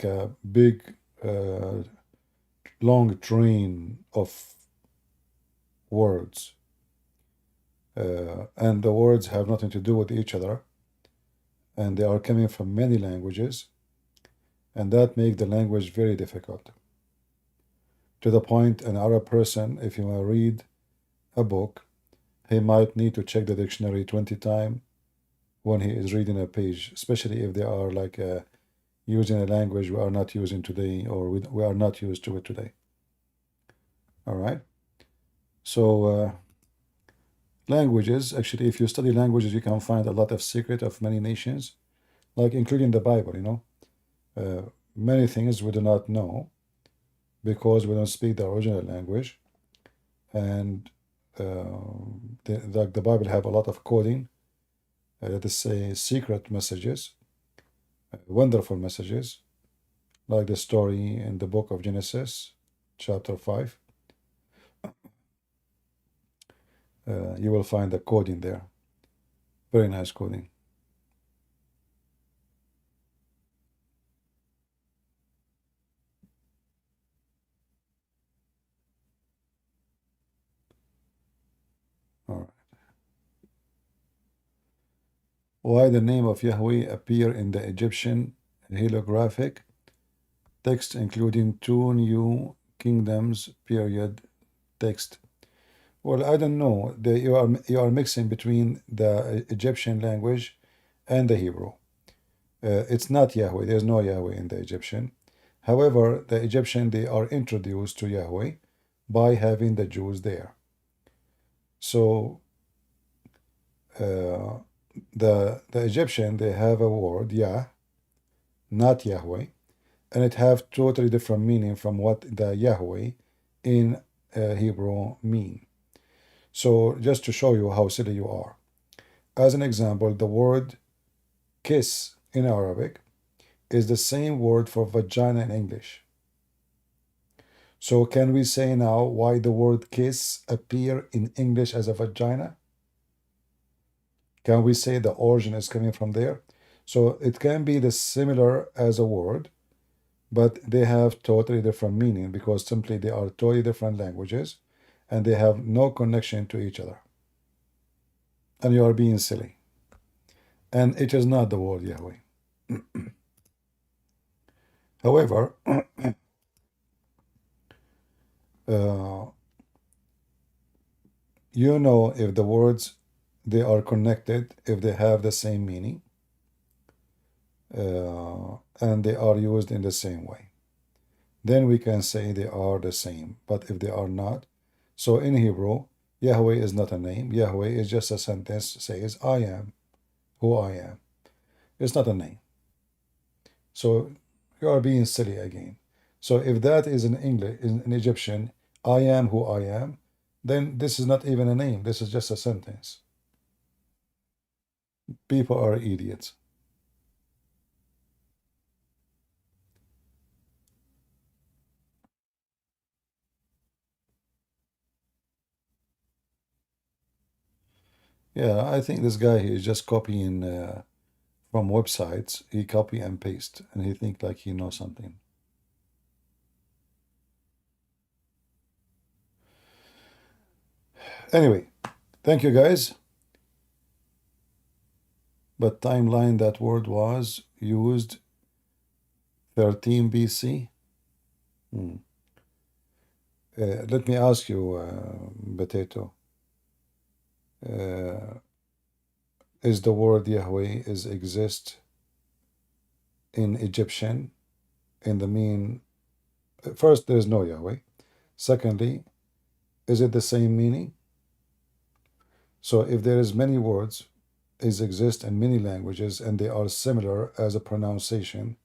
Speaker 5: a big long train of words. And the words have nothing to do with each other. And they are coming from many languages. And that makes the language very difficult. To the point, an Arab person, if you want to read a book, he might need to check the dictionary 20 times when he is reading a page, especially if they are like
Speaker 1: using a language we are not using today, or we are not used to it today. All right. So languages, actually, if you study languages, you can find a lot of secret of many nations, like including the Bible, you know. Many things we do not know because we don't speak the original language. And the Bible have a lot of coding, let us say secret messages, wonderful messages, like the story in the book of Genesis, chapter 5. You will find the coding there. Very nice coding. All right. Why the name of Yahweh appear in the Egyptian hieroglyphic text, including 2 New Kingdoms period text? Well, I don't know. You are mixing between the Egyptian language and the Hebrew. It's not Yahweh. There's no Yahweh in the Egyptian. However, the Egyptian, they are introduced to Yahweh by having the Jews there. So the Egyptian, they have a word, Yah, not Yahweh, and it have totally different meaning from what the Yahweh in Hebrew mean. So just to show you how silly you are. As an example, the word kiss in Arabic is the same word for vagina in English. So can we say now why the word kiss appear in English as a vagina? Can we say the origin is coming from there? So it can be the similar as a word, but they have totally different meaning because simply they are totally different languages and they have no connection to each other. And you are being silly. And it is not the word Yahweh. However, you know if the words, they are connected, if they have the same meaning, and they are used in the same way. Then we can say they are the same. But if they are not, so in Hebrew, Yahweh is not a name. Yahweh is just a sentence says, I am who I am. It's not a name. So you are being silly again. So if that is in English, in Egyptian, I am who I am, then this is not even a name. This is just a sentence. People are idiots. Yeah, I think this guy he is just copying from websites. He copy and paste, and he think like he knows something. Anyway, thank you guys. But timeline, that word was used 13 BC. Let me ask you, Potato. Is the word Yahweh is exist in Egyptian in the mean? First, there is no Yahweh. Secondly, is it the same meaning? So if there is many words is exist in many languages and they are similar as a pronunciation,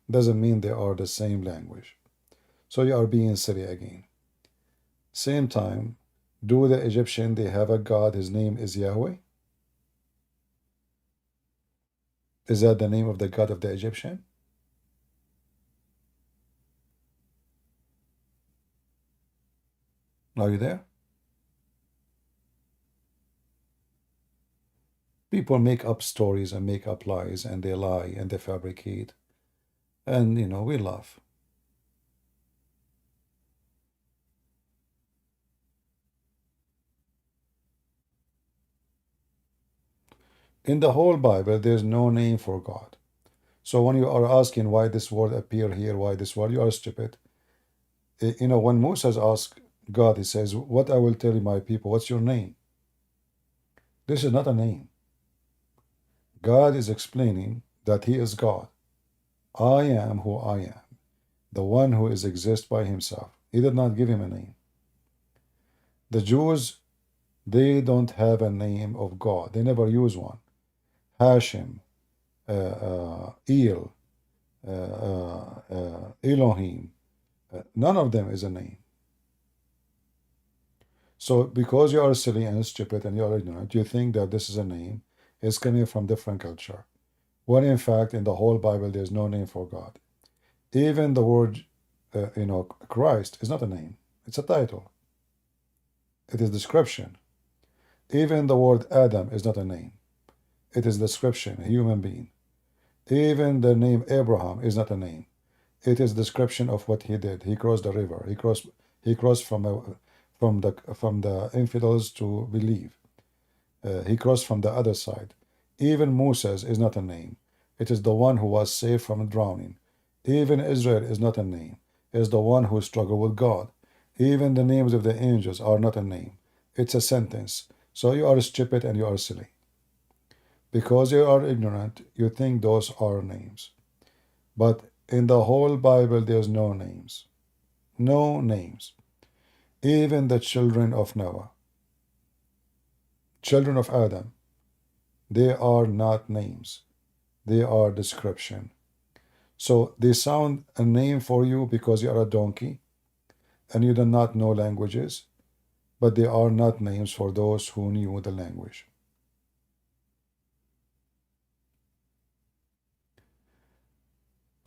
Speaker 1: doesn't mean they are the same language. So you are being silly again. Same time, do the Egyptian, they have a god, his name is Yahweh? Is that the name of the god of the Egyptian? Are you there? People make up stories and make up lies, and they lie and they fabricate. And, you know, we laugh. In the whole Bible, there's no name for God. So when you are asking why this word appear here, why this word, you are stupid. You know, when Moses asked God, he says, what I will tell you, my people, what's your name? This is not a name. God is explaining that he is God.
Speaker 5: I am who I am, the one who is exist by himself. He did not give him a name. The Jews, they don't have a name of God. They never use one. Hashem, El, Elohim. None of them is a name. So because you are silly and stupid and you are ignorant, you think that this is a name. It's coming from different culture. When in fact, in the whole Bible, there's no name for God. Even the word, Christ is not a name. It's a title. It is description. Even the word Adam is not a name. It is description, a human being. Even the name Abraham is not a name. It is description of what he did. He crossed the river. He crossed from the infidels to believe. He crossed from the other side. Even Moses is not a name. It is the one who was saved from drowning. Even Israel is not a name. It is the one who struggled with God. Even the names of the angels are not a name. It's a sentence. So you are stupid and you are silly. Because you are ignorant, you think those are names. But in the whole Bible, there's no names. No names. Even the children of Noah, children of Adam, they are not names. They are description. So they sound a name for you because you are a donkey and you do not know languages, but they are not names for those who knew the language.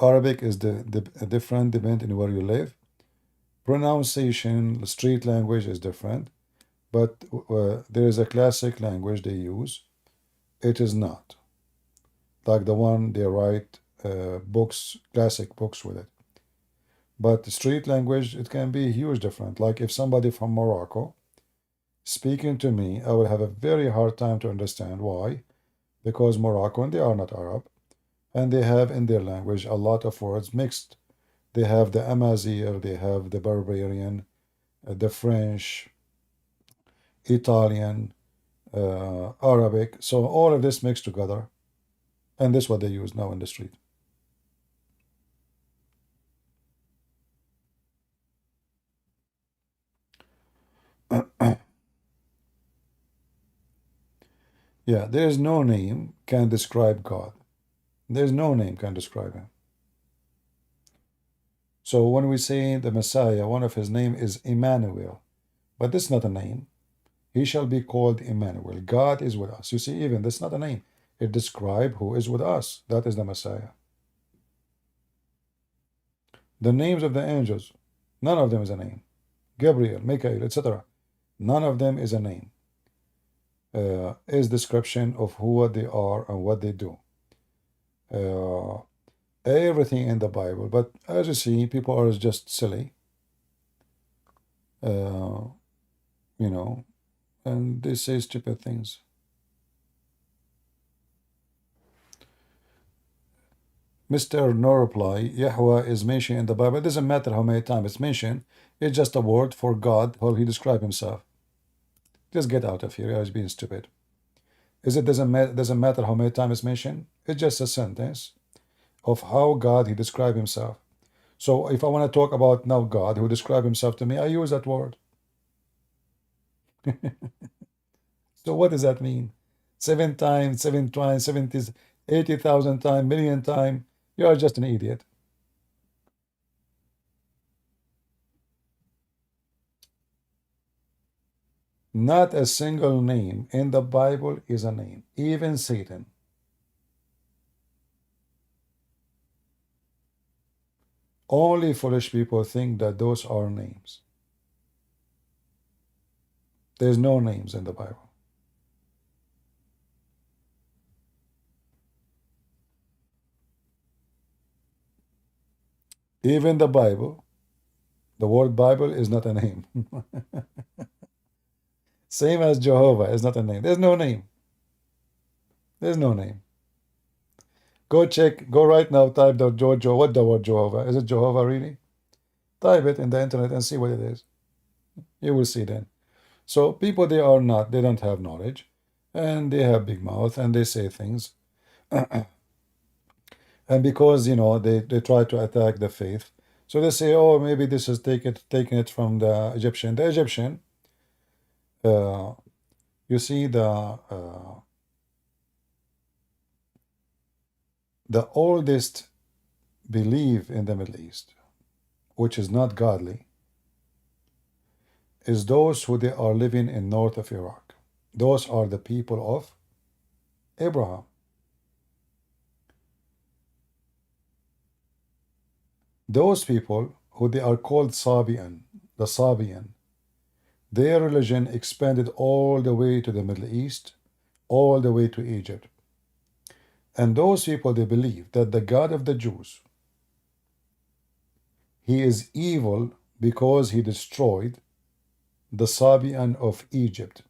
Speaker 5: Arabic is different depending on where you live. Pronunciation, street language is different, but there is a classic language they use. It is not. Like the one they write books, classic books with it. But the street language, it can be huge different. Like if somebody from Morocco speaking to me, I will have a very hard time to understand. Why? Because Moroccan, they are not Arab, and they have in their language a lot of words mixed. They have the Amazigh, they have the Barbarian, the French, Italian, Arabic. So all of this mixed together, and this is what they use now in the street. Yeah, there is no name can describe God. There's no name can describe him. So when we say the Messiah, one of his name is Emmanuel, but this is not a name. He shall be called Emmanuel. God is with us. You see, even this is not a name. It describes who is with us. That is the Messiah. The names of the angels, none of them is a name. Gabriel, Michael, etc. None of them is a name. Is description of who they are and what they do. Everything in the Bible, but as you see, people are just silly, and they say stupid things. Mr. No reply. Yahweh is mentioned in the Bible. It doesn't matter how many times it's mentioned. It's just a word for God, how he describes himself. Just get out of here. I was being stupid. Doesn't matter how many times it's mentioned. It's just a sentence of how God he described himself. So if I want to talk about now God who described himself to me, I use that word. So what does that mean? 7 times, 70, 80,000 times, million times. You are just an idiot. Not a single name in the Bible is a name, even Satan. Only foolish people think that those are names. There's no names in the Bible. Even the Bible, the word Bible is not a name. Same as Jehovah is not a name. There's no name. There's no name. Go check, go right now, type the Jojo, what the word Jehovah? Is it Jehovah really? Type it in the internet and see what it is. You will see then. So people, they don't have knowledge, and they have big mouth, and they say things. And because, you know, they try to attack the faith, so they say, oh, maybe this is taking it from the Egyptian. The Egyptian, you see, the oldest belief in the Middle East, which is not godly, is those who they are living in north of Iraq. Those are the people of Abraham. Those people who they are called Sabian, the Sabian, their religion expanded all the way to the Middle East, all the way to Egypt. And those people, they believe that the God of the Jews, he is evil because he destroyed the Sabian of Egypt.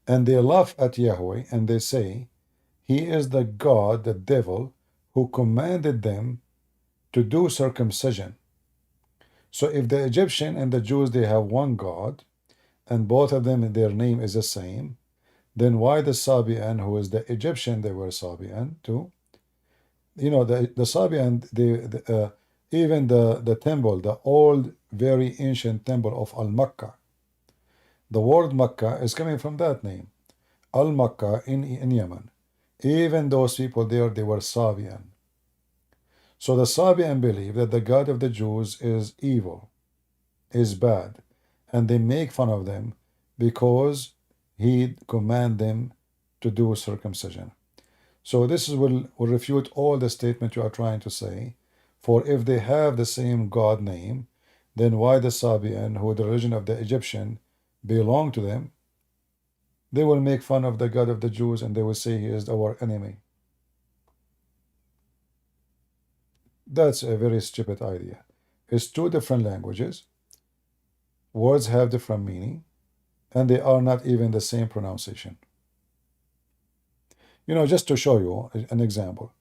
Speaker 5: And they laugh at Yahweh and they say, he is the God, the devil, who commanded them to do circumcision. So if the Egyptian and the Jews, they have one God, and both of them, their name is the same, then why the Sabian, who is the Egyptian, they were Sabian too? You know, the Sabian, even the temple, the old, very ancient temple of Al-Makkah, the word Makkah is coming from that name, Al-Makkah in Yemen. Even those people there, they were Sabian. So the Sabian believe that the God of the Jews is evil, is bad, and they make fun of them because he command them to do circumcision. So this will refute all the statement you are trying to say. For if they have the same God name, then why the Sabian, who the religion of the Egyptian belong to them, they will make fun of the God of the Jews and they will say he is our enemy. That's a very stupid idea. It's two different languages. Words have different meaning, and they are not even the same pronunciation. You know, just to show you an example,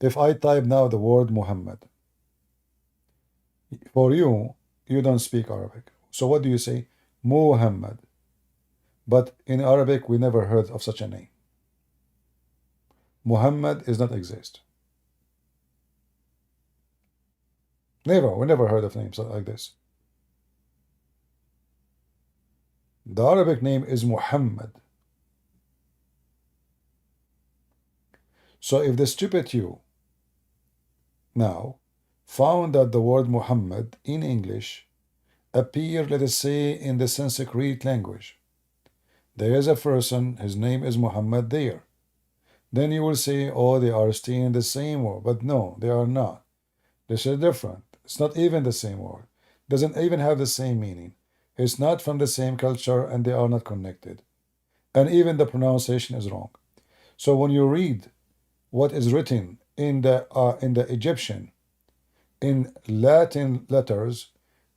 Speaker 5: if I type now the word Muhammad, for you, you don't speak Arabic. So what do you say? Muhammad. But in Arabic, we never heard of such a name. Muhammad does not exist. Never, we never heard of names like this. The Arabic name is Muhammad. So if the stupid you now found that the word Muhammad in English appeared, let us say, in the Sanskrit language, there is a person, his name is Muhammad there, then you will say, oh, they are staying in the same word. But no, they are not. This is different. It's not even the same word. Doesn't even have the same meaning. It's not from the same culture, and they are not connected. And even the pronunciation is wrong. So when you read what is written in the Egyptian in Latin letters,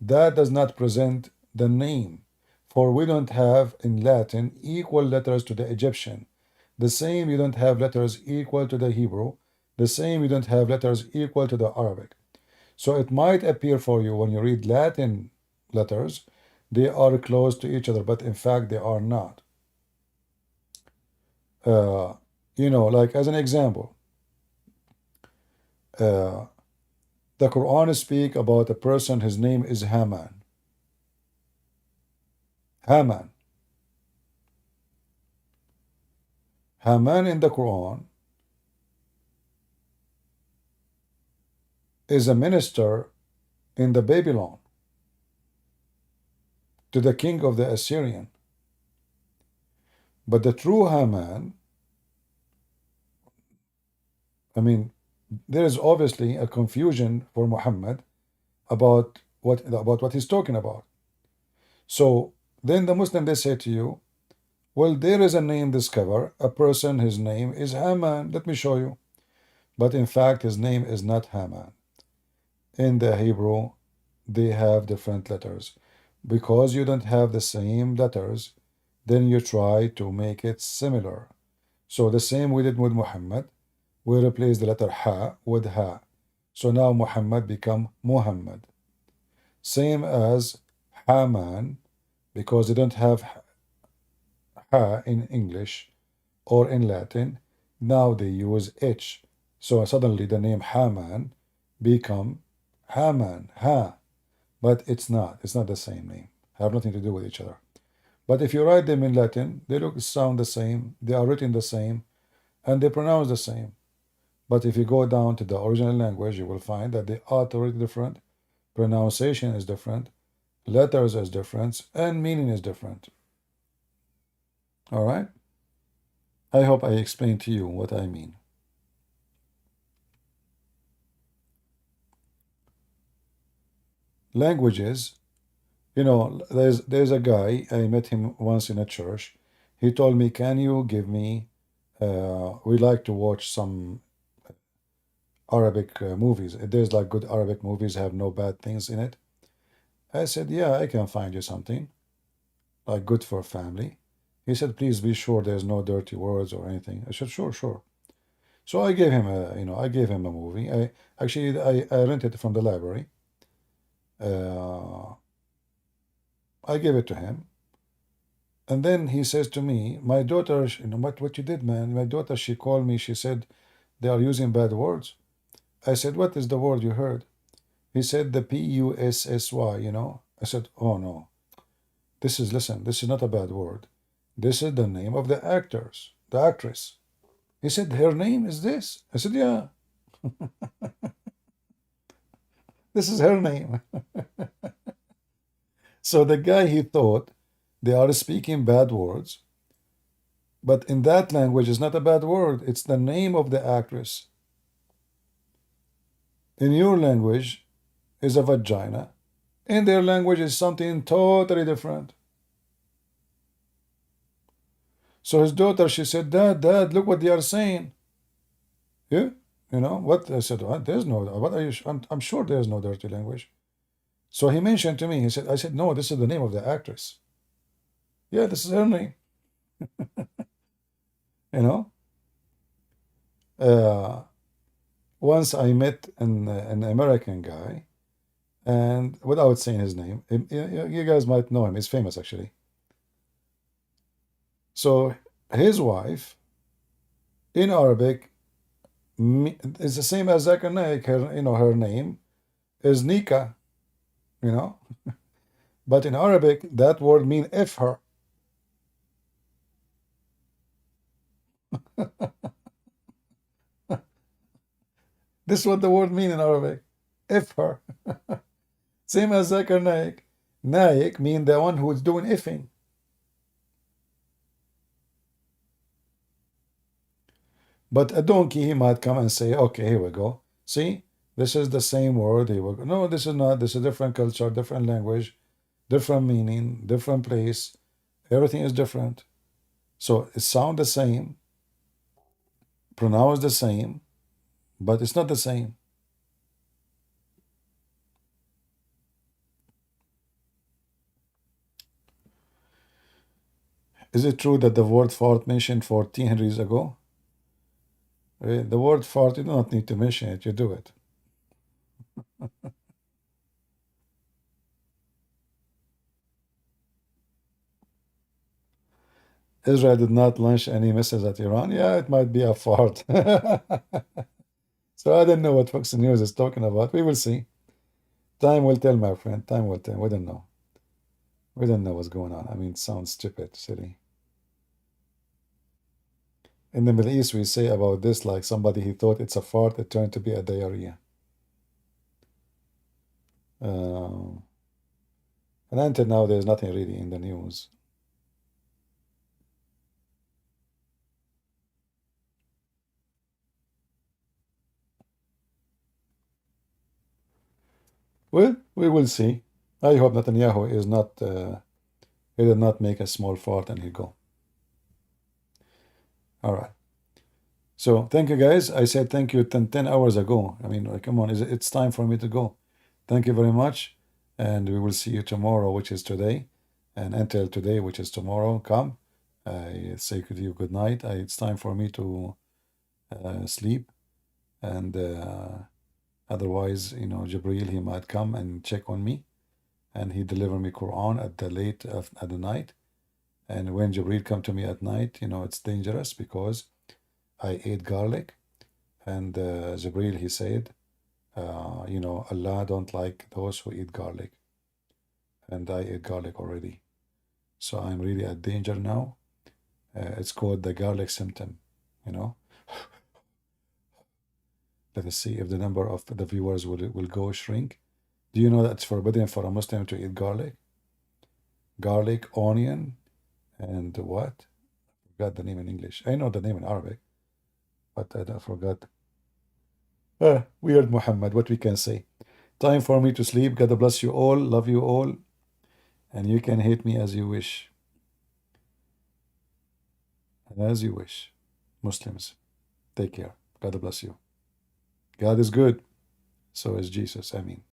Speaker 5: that does not present the name. For we don't have in Latin equal letters to the Egyptian. The same, you don't have letters equal to the Hebrew. The same, you don't have letters equal to the Arabic. So it might appear for you when you read Latin letters, they are close to each other, but in fact they are not. You know, like as an example, the Quran speaks about a person, his name is Haman. Haman. Haman in the Quran is a minister in the Babylon to the king of the Assyrian. But the true Haman, I mean, there is obviously a confusion for Muhammad about what he's talking about. So then the Muslim, they say to you, well, there is a name discovered, a person, his name is Haman. Let me show you. But in fact, his name is not Haman. In the Hebrew, they have different letters. Because you don't have the same letters, then you try to make it similar. So the same we did with Muhammad. We replace the letter Ha with Ha. So now Muhammad become Muhammad. Same as Haman, because they don't have Ha in English or in Latin. Now they use H. So suddenly the name Haman become Haman, but it's not. It's not the same name. Have nothing to do with each other. But if you write them in Latin, they sound the same. They are written the same, and they pronounce the same. But if you go down to the original language, you will find that the author is different, pronunciation is different, letters is different, and meaning is different. All right? I hope I explained to you what I mean. Languages, you know, there's a guy, I met him once in a church. He told me, can you give me, we like to watch some Arabic movies. There's like good Arabic movies, have no bad things in it. I said, yeah, I can find you something like good for family. He said, please be sure there's no dirty words or anything. I said, sure, sure. So I gave him a movie. I rented it from the library. I gave it to him. And then he says to me, my daughter, you know, what you did, man? My daughter, she called me, she said, they are using bad words. I said, what is the word you heard? He said, the P-U-S-S-Y, you know. I said, oh no. Listen, this is not a bad word. This is the name of the actress. He said, her name is this. I said, yeah. This is her name. So the guy, he thought they are speaking bad words, but in that language, it's not a bad word. It's the name of the actress. In your language is a vagina. In their language is something totally different. So his daughter, she said, Dad, look what they are saying. Yeah, you know what? I said, what? There's no. What are you? I'm sure there's no dirty language. So he mentioned to me. He said, I said, no, this is the name of the actress. Yeah, this is her name. You know. Once I met an American guy, and without saying his name, you guys might know him. He's famous actually. So his wife, in Arabic, is the same as Zakir Naik. Her name is Nika, you know. But in Arabic, that word means if her. This is what the word means in Arabic. If her. Same as Zakir Naik. Naik means the one who's doing ifing. But a donkey, he might come and say, okay, here we go. See, this is the same word. Here we go. No, this is not. This is a different culture, different language, different meaning, different place. Everything is different. So it sounds the same, pronounced the same, but it's not the same. Is it true that the word fart mentioned 1400 years ago? The word fart, you do not need to mention it, you do it. Israel did not launch any missiles at Iran. Yeah, it might be a fart. So I don't know what Fox News is talking about. We will see. Time will tell, my friend. Time will tell. We don't know. We don't know what's going on. I mean, it sounds stupid, silly. In the Middle East, we say about this like somebody he thought it's a fart, it turned to be a diarrhea. And until now, there's nothing really in the news. Well, we will see. I hope Netanyahu is not, he did not make a small fart and he'll go. All right. So thank you, guys. I said thank you 10 hours ago. I mean, come on, it's time for me to go. Thank you very much. And we will see you tomorrow, which is today. And until today, which is tomorrow, come. I say to you good night. It's time for me to sleep. And otherwise, you know, Jibreel, he might come and check on me. And he deliver me Quran at the night. And when Jibreel come to me at night, you know, it's dangerous because I ate garlic.
Speaker 1: And Jibril, he said, you know, Allah don't like those who eat garlic. And I ate garlic already. So I'm really at danger now. It's called the garlic symptom, you know. Let us see if the number of the viewers will go shrink. Do you know that it's forbidden for a Muslim to eat garlic? Garlic, onion, and what? I forgot the name in English. I know the name in Arabic, but I forgot. Weird Muhammad, what we can say. Time for me to sleep. God bless you all. Love you all. And you can hate me as you wish. And as you wish. Muslims, take care. God bless you. God is good. So is Jesus. I mean.